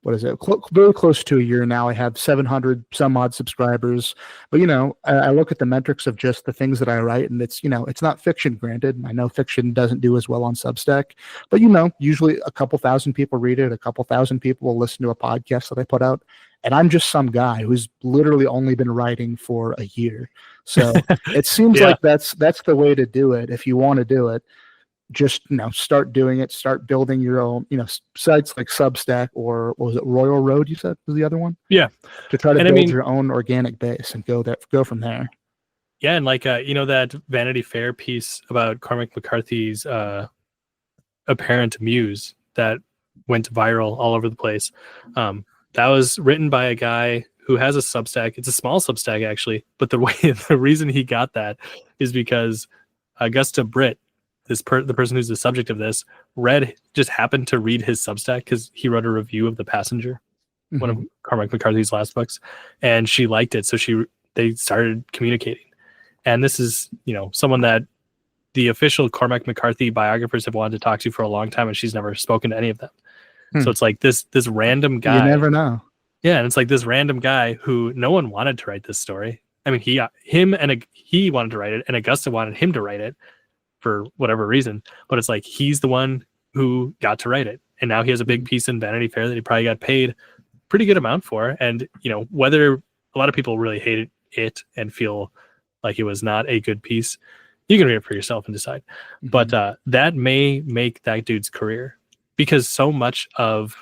what is it? Very close to a year now. I have 700 some odd subscribers, but I look at the metrics of just the things that I write, and it's not fiction. Granted, I know fiction doesn't do as well on Substack, but usually a couple thousand people read it, a couple thousand people will listen to a podcast that I put out, and I'm just some guy who's literally only been writing for a year. So it seems Yeah. like that's the way to do it if you want to do it. Just start doing it, start building your own sites like Substack, or what was it, Royal Road you said was the other one? Yeah. To try to And I build mean, your own organic base and go from there. yeah, and like that Vanity Fair piece about Cormac McCarthy's apparent muse that went viral all over the place. That was written by a guy who has a Substack. It's a small Substack actually, but the reason he got that is because Augusta Britt, the person who's the subject of this, just happened to read his Substack because he wrote a review of The Passenger, one of Cormac McCarthy's last books, and she liked it, so they started communicating. And this is someone that the official Cormac McCarthy biographers have wanted to talk to for a long time, and she's never spoken to any of them. So it's like this random guy. You never know. Yeah, and it's like this random guy who no one wanted to write this story. I mean, he wanted to write it, and Augusta wanted him to write it for whatever reason. But it's like he's the one who got to write it, and now he has a big piece in Vanity Fair that he probably got paid pretty good amount for. And whether a lot of people really hated it and feel like it was not a good piece, you can read it for yourself and decide. But that may make that dude's career, because so much of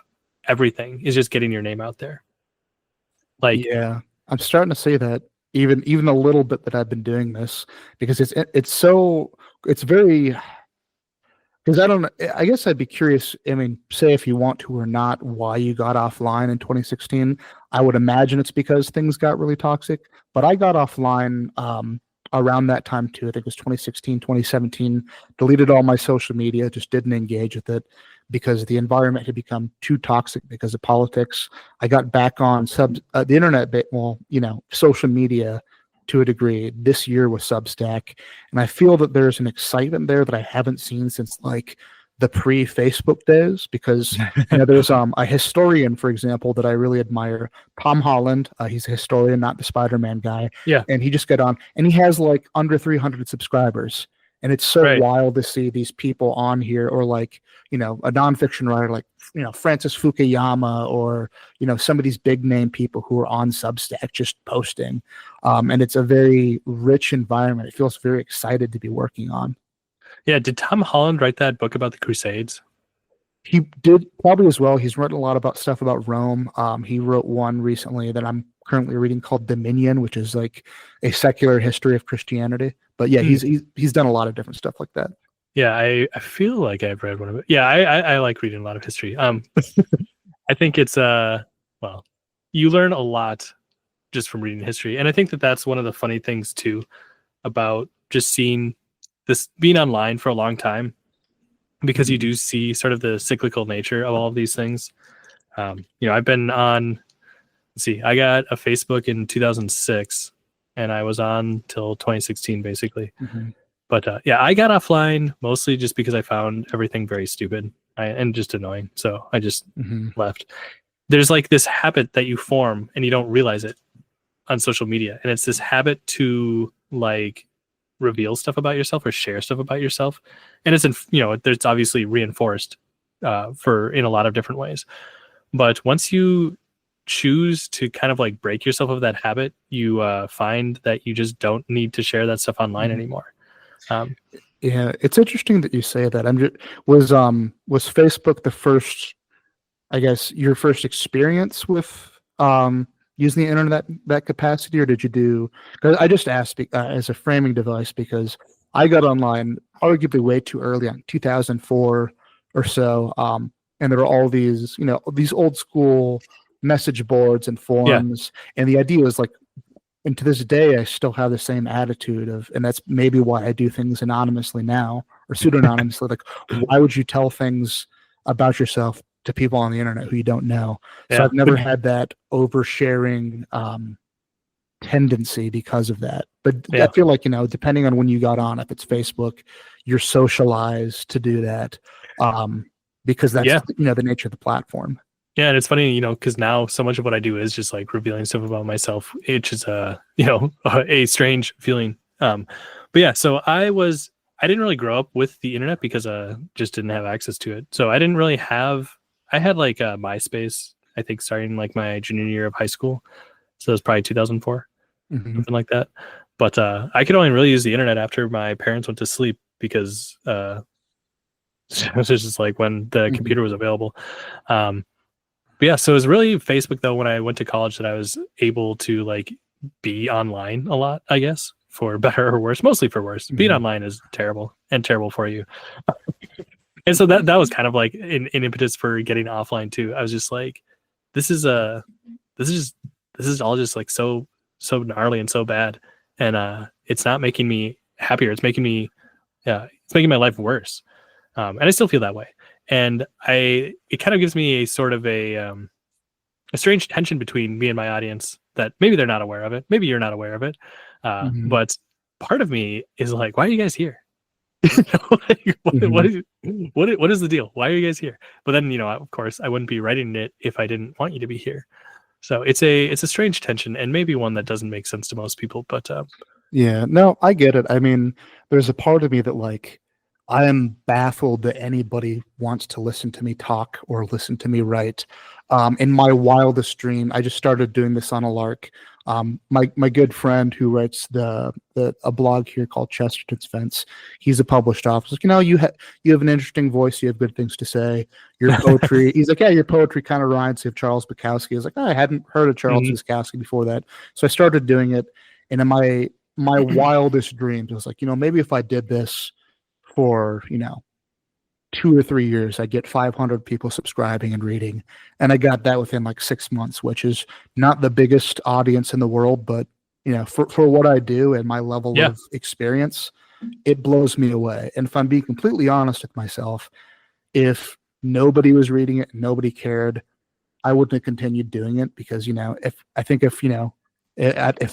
everything is just getting your name out there. Like, yeah, I'm starting to see that even a little bit that I've been doing this, because it's very, because I guess I'd be curious. I mean, say if you want to or not, why you got offline in 2016. I would imagine it's because things got really toxic, but I got offline around that time too. I think it was 2016, 2017, deleted all my social media, just didn't engage with it because the environment had become too toxic because of politics. I got back on the internet, social media to a degree this year with Substack, and I feel that there's an excitement there that I haven't seen since like the pre-Facebook days, because there's a historian, for example, that I really admire, Tom Holland. He's a historian, not the Spider-Man guy. Yeah. And he just got on, and he has like under 300 subscribers. And it's so wild to see these people on here, or like, a nonfiction writer like, Francis Fukuyama, or, some of these big name people who are on Substack just posting. And it's a very rich environment. It feels very excited to be working on. Yeah. Did Tom Holland write that book about the Crusades? He did, probably as well. He's written a lot about stuff about Rome. He wrote one recently that I'm currently reading called Dominion, which is like a secular history of Christianity. But yeah, he's done a lot of different stuff like that. Yeah, I feel like I've read one of it. Yeah, I like reading a lot of history. I think it's well, you learn a lot just from reading history, and I think that that's one of the funny things too about just seeing this, being online for a long time, because you do see sort of the cyclical nature of all of these things. I've been on. Let's see, I got a Facebook in 2006, and I was on till 2016 basically. But I got offline mostly just because I found everything very stupid and just annoying. So I just left. There's like this habit that you form and you don't realize it on social media. And it's this habit to like reveal stuff about yourself or share stuff about yourself. And it's, there's obviously reinforced in a lot of different ways. But once you choose to kind of like break yourself of that habit, you find that you just don't need to share that stuff online anymore. Yeah, it's interesting that you say that. Was Facebook the first, I guess, your first experience with using the internet that capacity, or did you do? Because I just asked as a framing device because I got online arguably way too early, on 2004 or so, and there were all these, these old school message boards and forums, and the idea was like, and to this day, I still have the same attitude and that's maybe why I do things anonymously now or pseudonymously. Like, why would you tell things about yourself to people on the internet who you don't know? So I've never had that oversharing tendency because of that. But I feel like, depending on when you got on, if it's Facebook, you're socialized to do that because that's, the nature of the platform. Yeah, and it's funny, because now so much of what I do is just like revealing stuff about myself, which is a strange feeling. But yeah, so I didn't really grow up with the internet because just didn't have access to it. So I didn't really I had like MySpace, I think, starting like my junior year of high school. So it was probably 2004, something like that. But I could only really use the internet after my parents went to sleep because it was just like when the computer was available. But yeah, so it was really Facebook though when I went to college that I was able to like be online a lot, I guess, for better or worse, mostly for worse. Being online is terrible and terrible for you. And so that was kind of like an impetus for getting offline too. I was just like, this is all just like so gnarly and so bad. And it's not making me happier. It's making my life worse. And I still feel that way. And it kind of gives me a sort of a strange tension between me and my audience that maybe they're not aware of it. Maybe you're not aware of it. But part of me is like, why are you guys here? What is the deal? Why are you guys here? But then, of course, I wouldn't be writing it if I didn't want you to be here. So it's a strange tension, and maybe one that doesn't make sense to most people. But yeah, no, I get it. I mean, there's a part of me that like, I am baffled that anybody wants to listen to me talk or listen to me write. In my wildest dream, I just started doing this on a lark. My good friend who writes a blog here called Chesterton's Fence, he's a published author. Like, you have an interesting voice. You have good things to say. Your poetry. He's like, yeah, your poetry kind of reminds me of Charles Bukowski. I was like, I hadn't heard of Charles Bukowski before that, so I started doing it. And in my wildest dreams, I was like, maybe if I did this for 2 or 3 years, I get 500 people subscribing and reading, and I got that within like 6 months, which is not the biggest audience in the world, but for what I do and my level of experience, it blows me away. And if I'm being completely honest with myself, if nobody was reading it, nobody cared, I wouldn't have continued doing it because if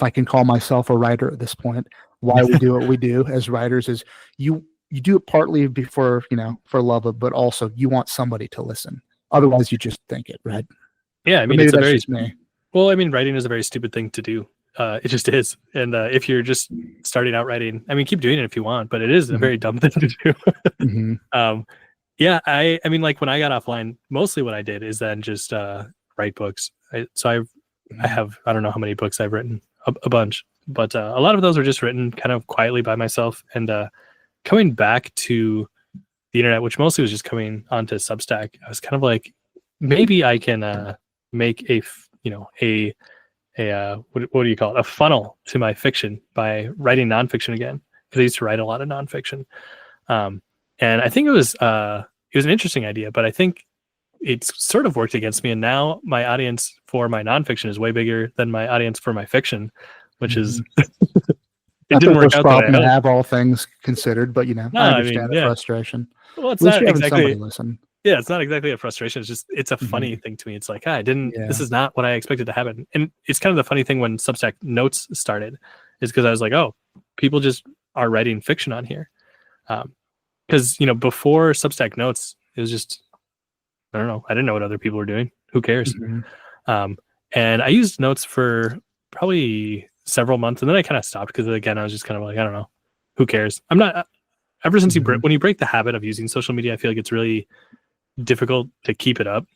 I can call myself a writer at this point, why we do what we do as writers is you do it partly for love of, but also you want somebody to listen. Otherwise, you just think it, right? Yeah, I mean, maybe that's just me. Well, I mean, writing is a very stupid thing to do. It just is. And if you're just starting out writing, I mean, keep doing it if you want, but it is a very dumb thing to do. Yeah, I mean, like when I got offline, mostly what I did is then just write books. I have, I don't know how many books I've written, a bunch, but a lot of those are just written kind of quietly by myself. And coming back to the internet, which mostly was just coming onto Substack, I was kind of like, maybe I can make what do you call it? A funnel to my fiction by writing nonfiction again, because I used to write a lot of nonfiction. And I think it was an interesting idea, but I think it's sort of worked against me. And now my audience for my nonfiction is way bigger than my audience for my fiction, which is it didn't work out problem to have, all things considered, but I understand the frustration. Well, it's not exactly. Listen. Yeah, it's not exactly a frustration. It's just it's a funny thing to me. It's like I didn't. Yeah. This is not what I expected to happen. And it's kind of the funny thing when Substack Notes started, is because I was like, oh, people just are writing fiction on here. Because before Substack Notes, it was just I don't know. I didn't know what other people were doing. Who cares? And I used Notes for probably several months, and then I kind of stopped because again I was just kind of like, I don't know, who cares? I'm not. Ever since when you break the habit of using social media, I feel like it's really difficult to keep it up.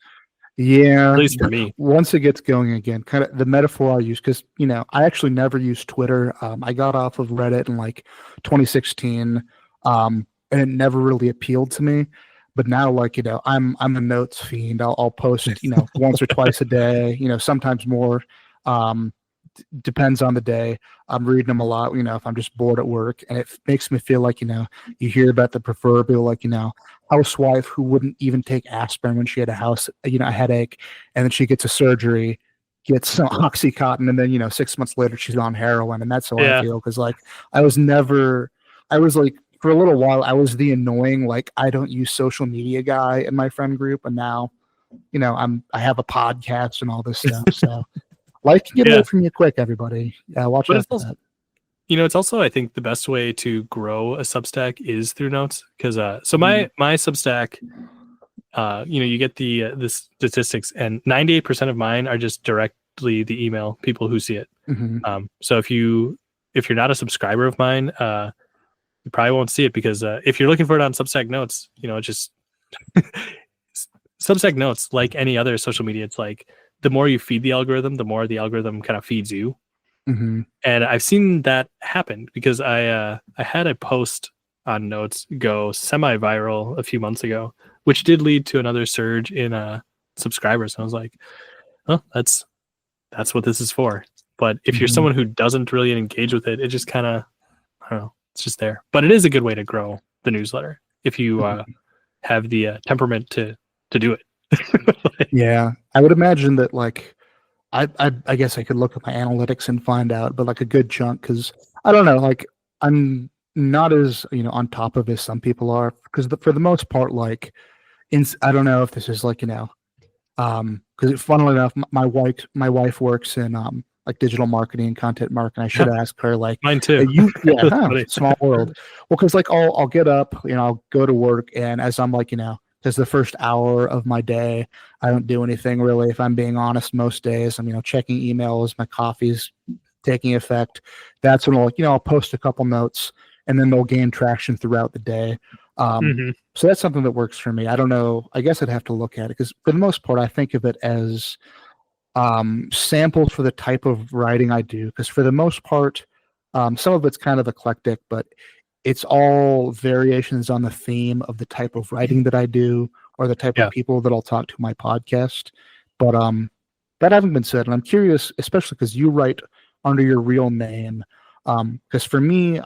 Yeah, at least for me. once it gets going again, kind of the metaphor I use, because I actually never used Twitter. I got off of Reddit in like 2016, and it never really appealed to me. But now, like I'm a notes fiend. I'll post once or twice a day. Sometimes more. Um, Depends on the day. I'm reading them a lot. If I'm just bored at work, and it makes me feel like you hear about the proverbial like housewife who wouldn't even take aspirin when she had a headache, and then she gets a surgery, gets some oxycontin, and then 6 months later she's on heroin, and that's how I Yeah, feel because like I was never, I was like for a little while I was the annoying like I don't use social media guy in my friend group, and now I have a podcast and all this stuff, so. Life can get away yeah. from you quick, everybody. Watch But out it's for also, that. it's also, I think the best way to grow a Substack is through notes. Because so my Substack, you get the statistics, and 98% of mine are just directly the email people who see it. So if you're not a subscriber of mine, you probably won't see it, because if you're looking for it on Substack Notes, just Substack Notes, like any other social media, it's like the more you feed the algorithm, the more the algorithm kind of feeds you. And I've seen that happen because I had a post on Notes go semi-viral a few months ago, which did lead to another surge in subscribers. And I was like, oh, that's what this is for. But if you're someone who doesn't really engage with it, it just kind of, I don't know, it's just there. But it is a good way to grow the newsletter if you have the temperament to do it. Yeah, I would imagine that like I guess I could look at my analytics and find out, but like a good chunk, because I don't know, like I'm not as on top of as some people are, because for the most part, like I don't know if this is like because funnily enough, my wife works in like digital marketing and content marketing. I should ask her like Mine too. Small world. Well, because like I'll get up, I'll go to work, and as I'm like because the first hour of my day, I don't do anything really. If I'm being honest, most days I'm checking emails, my coffee's taking effect. That's when I'll post a couple notes, and then they'll gain traction throughout the day. So that's something that works for me. I don't know. I guess I'd have to look at it, because for the most part, I think of it as samples for the type of writing I do. Because for the most part, some of it's kind of eclectic, but it's all variations on the theme of the type of writing that I do, or the type of people that I'll talk to my podcast. But that having been said, and I'm curious, especially because you write under your real name, because for me,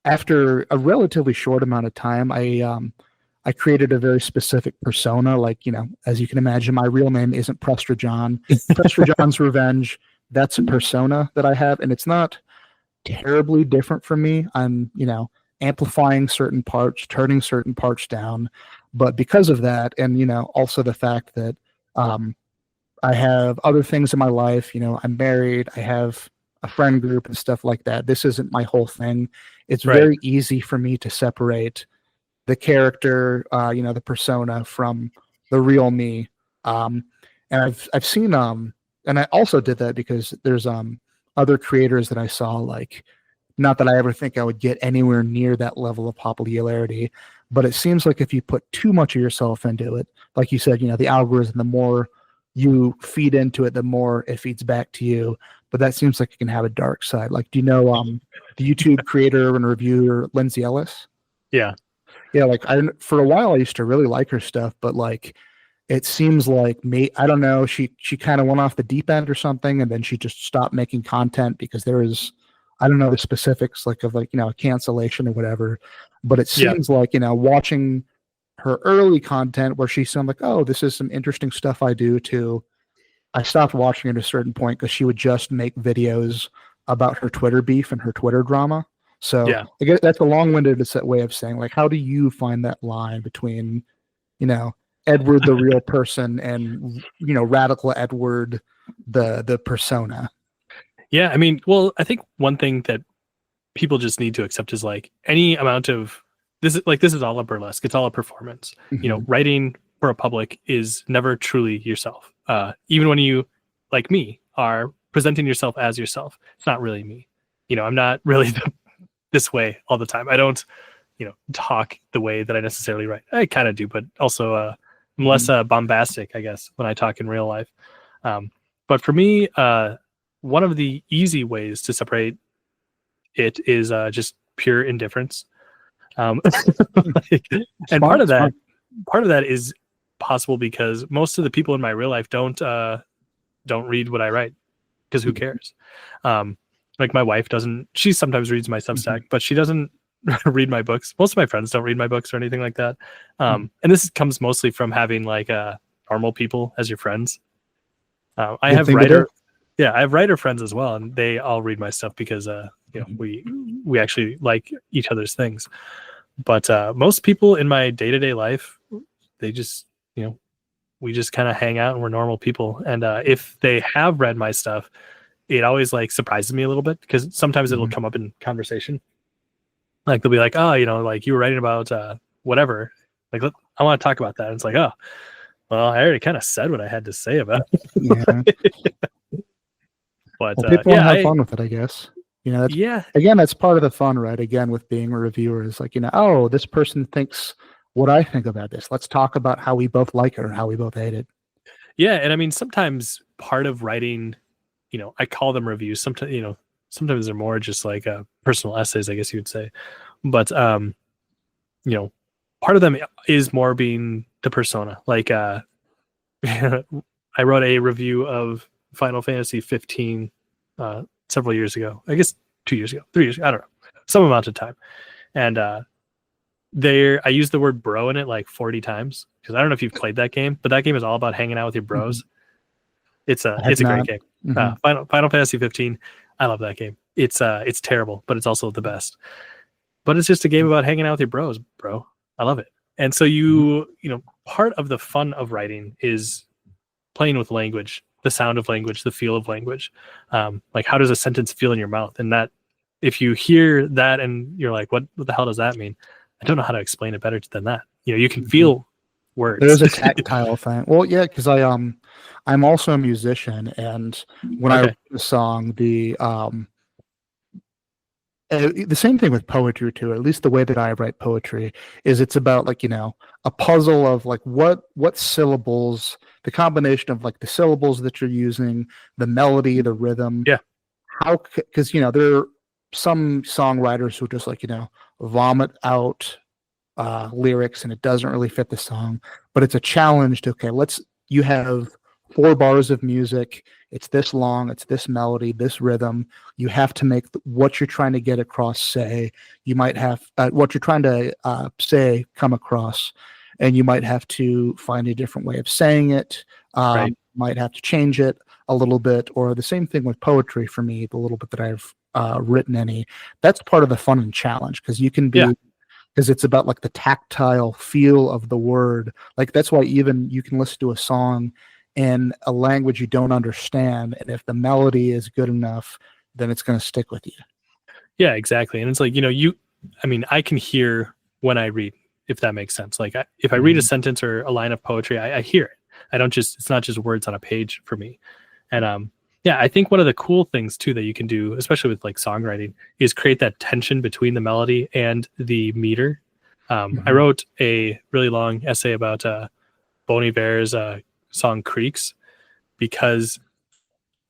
after a relatively short amount of time, I created a very specific persona. Like, as you can imagine, my real name isn't Prester John. Prester John's Revenge, that's a persona that I have, and it's not terribly different from me. I'm, amplifying certain parts, turning certain parts down. But because of that, and, also the fact that I have other things in my life, I'm married, I have a friend group and stuff like that. This isn't my whole thing. It's very easy for me to separate the character, the persona from the real me. And I've seen and I also did that because there's other creators that I saw, like, not that I ever think I would get anywhere near that level of popularity, but it seems like if you put too much of yourself into it, like you said, the algorithm, the more you feed into it, the more it feeds back to you. But that seems like it can have a dark side. Like, do you know the YouTube creator and reviewer Lindsay Ellis? Yeah. Yeah, like for a while I used to really like her stuff, but like it seems like I don't know, she kind of went off the deep end or something, and then she just stopped making content because there is, I don't know the specifics like of like a cancellation or whatever, but it seems like watching her early content where she sounded like, oh, this is some interesting stuff I do too. I stopped watching at a certain point because she would just make videos about her Twitter beef and her Twitter drama. So I guess that's a long-winded way of saying, like, how do you find that line between, Edward the real person and radical Edward the persona? Yeah, I mean, well, I think one thing that people just need to accept is like any amount of this is all a burlesque. It's all a performance. Writing for a public is never truly yourself. Even when you, like me, are presenting yourself as yourself, it's not really me. I'm not really this way all the time. I don't, talk the way that I necessarily write. I kind of do, but also I'm less bombastic, I guess, when I talk in real life. But for me, one of the easy ways to separate it is just pure indifference. Like, and part of that is possible because most of the people in my real life don't read what I write, because who cares? Like my wife doesn't. She sometimes reads my Substack, but she doesn't read my books. Most of my friends don't read my books or anything like that. And this comes mostly from having like normal people as your friends. I have writer friends as well, and they all read my stuff because we actually like each other's things. But most people in my day-to-day life, they just we just kind of hang out and we're normal people. And if they have read my stuff, it always like surprises me a little bit, because sometimes it'll come up in conversation. Like they'll be like, oh, like you were writing about whatever. Like, I want to talk about that. And it's like, oh, well, I already kind of said what I had to say about it. Yeah. But well, people want to have fun with it, I guess. Yeah. Again, that's part of the fun, right? Again, with being a reviewer is like, oh, this person thinks what I think about this. Let's talk about how we both like it or how we both hate it. Yeah, and I mean, sometimes part of writing, I call them reviews. Sometimes they're more just like personal essays, I guess you would say. But part of them is more being the persona. Like I wrote a review of Final Fantasy 15 several years ago. I guess 2 years ago, 3 years ago, I don't know, some amount of time. And I used the word bro in it like 40 times, because I don't know if you've played that game, but that game is all about hanging out with your bros. It's a great game. Final Fantasy 15. I love that game. It's terrible, but it's also the best. But it's just a game about hanging out with your bros, bro. I love it. And so part of the fun of writing is playing with language, the sound of language, the feel of language. Like, how does a sentence feel in your mouth? And that, if you hear that and you're like, what the hell does that mean? I don't know how to explain it better than that. You can feel words. There's a tactile thing. Well, yeah, because I'm also a musician, and when I write a song, the same thing with poetry too. At least the way that I write poetry is it's about like a puzzle of like what syllables, the combination of like the syllables that you're using, the melody, the rhythm. Yeah. How, because there are some songwriters who just like vomit out lyrics and it doesn't really fit the song, but it's a challenge to you have 4 bars of music, it's this long, it's this melody, this rhythm, you have to make what you're trying to get across say, you might have what you're trying to say come across, and you might have to find a different way of saying it, right. Might have to change it a little bit, or the same thing with poetry for me, the little bit that I've written that's part of the fun and challenge, because you can be because it's about like the tactile feel of the word. Like that's why even you can listen to a song in a language you don't understand, and if the melody is good enough, then it's going to stick with you. Yeah, exactly. And it's like I can hear when I read, if that makes sense. Like if I read a sentence or a line of poetry, I hear it. It's not just words on a page for me. And I think one of the cool things too that you can do, especially with like songwriting, is create that tension between the melody and the meter. I wrote a really long essay about Bon Iver's song Creeks, because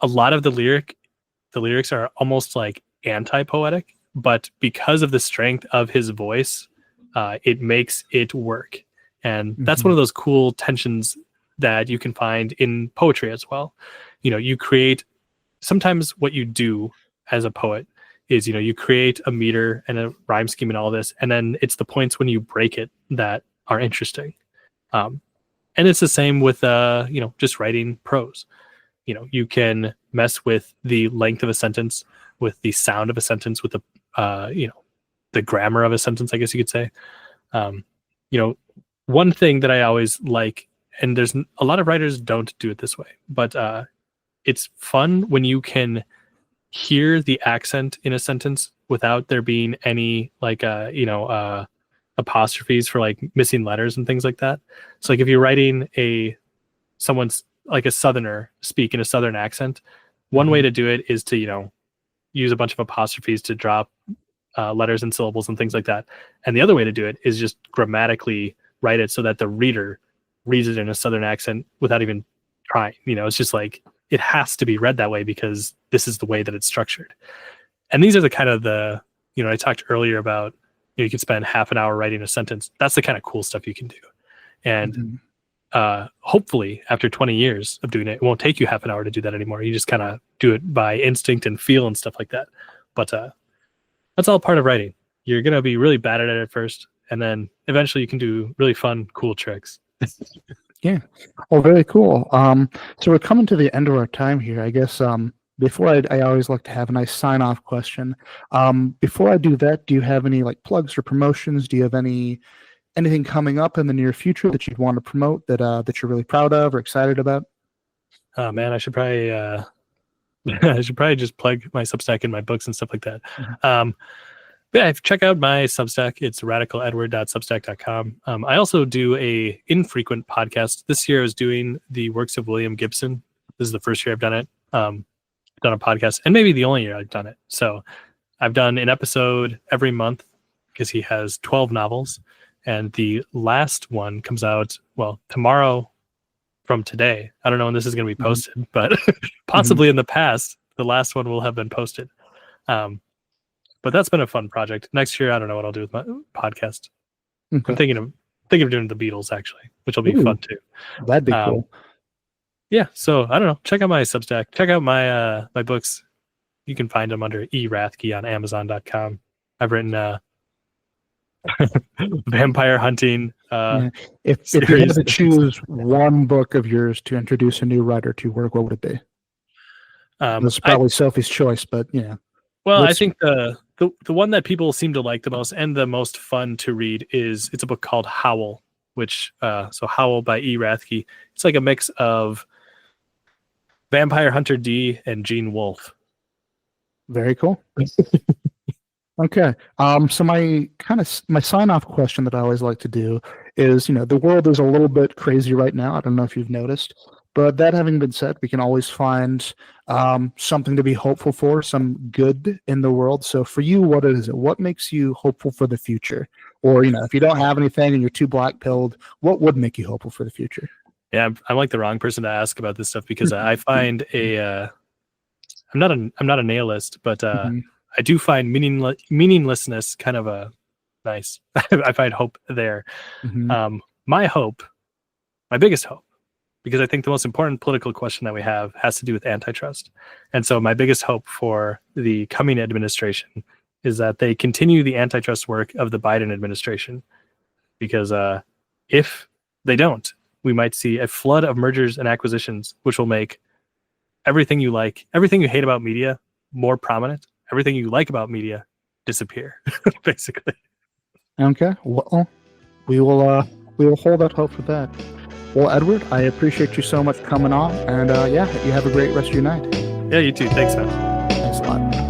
a lot of the lyrics are almost like anti-poetic, but because of the strength of his voice, it makes it work. And that's one of those cool tensions that you can find in poetry as well. You create, sometimes what you do as a poet is, you create a meter and a rhyme scheme and all this, and then it's the points when you break it that are interesting. And it's the same with, just writing prose. You can mess with the length of a sentence, with the sound of a sentence, with the grammar of a sentence, I guess you could say. One thing that I always like, and there's a lot of writers don't do it this way, but it's fun when you can hear the accent in a sentence without there being any like apostrophes for like missing letters and things like that. So like if you're writing someone's like a southerner speak in a southern accent, one way to do it is to use a bunch of apostrophes to drop letters and syllables and things like that. And the other way to do it is just grammatically write it so that the reader reads it in a Southern accent without even trying. It's just like, it has to be read that way because this is the way that it's structured. And these are the kind of I talked earlier about, you can spend half an hour writing a sentence. That's the kind of cool stuff you can do. And hopefully after 20 years of doing it, it won't take you half an hour to do that anymore. You just kind of do it by instinct and feel and stuff like that. But that's all part of writing. You're going to be really bad at it at first, and then eventually you can do really fun, cool tricks. Yeah. Oh, very cool. So we're coming to the end of our time here. I guess before I always like to have a nice sign-off question. Before I do that, do you have any like plugs or promotions? Do you have anything coming up in the near future that you'd want to promote that you're really proud of or excited about? Oh man, I should probably I should probably just plug my Substack and my books and stuff like that. Yeah, check out my Substack. It's radicaledward.substack.com. I also do a infrequent podcast. This year I was doing the works of William Gibson. This is the first year I've done it. Done a podcast, and maybe the only year I've done it. So I've done an episode every month because he has 12 novels. And the last one comes out, tomorrow from today. I don't know when this is going to be posted, but possibly in the past, the last one will have been posted. But that's been a fun project. Next year, I don't know what I'll do with my podcast. Okay. I'm thinking of doing the Beatles, actually, which will be fun too. That'd be cool. Yeah, so I don't know. Check out my Substack. Check out my my books. You can find them under eRathke on Amazon.com. I've written vampire hunting. If you had to choose one book of yours to introduce a new writer to work, what would it be? It's probably Sophie's choice, but yeah. Well, I think the one that people seem to like the most and the most fun to read it's a book called Howl, which so Howl by E. Rathke. It's like a mix of Vampire Hunter D and Gene Wolfe. Very cool. Okay. So my sign-off question that I always like to do is, the world is a little bit crazy right now. I don't know if you've noticed, but that having been said, we can always find something to be hopeful for, some good in the world. So for you, what is it? What makes you hopeful for the future? Or, if you don't have anything and you're too black-pilled, what would make you hopeful for the future? Yeah, I'm like the wrong person to ask about this stuff because I find I'm not a nihilist, but I do find meaninglessness kind of nice. I find hope there. My biggest hope, because I think the most important political question that we have has to do with antitrust. And so my biggest hope for the coming administration is that they continue the antitrust work of the Biden administration. Because if they don't, we might see a flood of mergers and acquisitions, which will make everything you hate about media more prominent. Everything you like about media disappear, basically. Okay. Well, we will hold out hope for that. Well, Edward, I appreciate you so much coming on, and you have a great rest of your night. Yeah, you too. Thanks, man. Thanks a lot.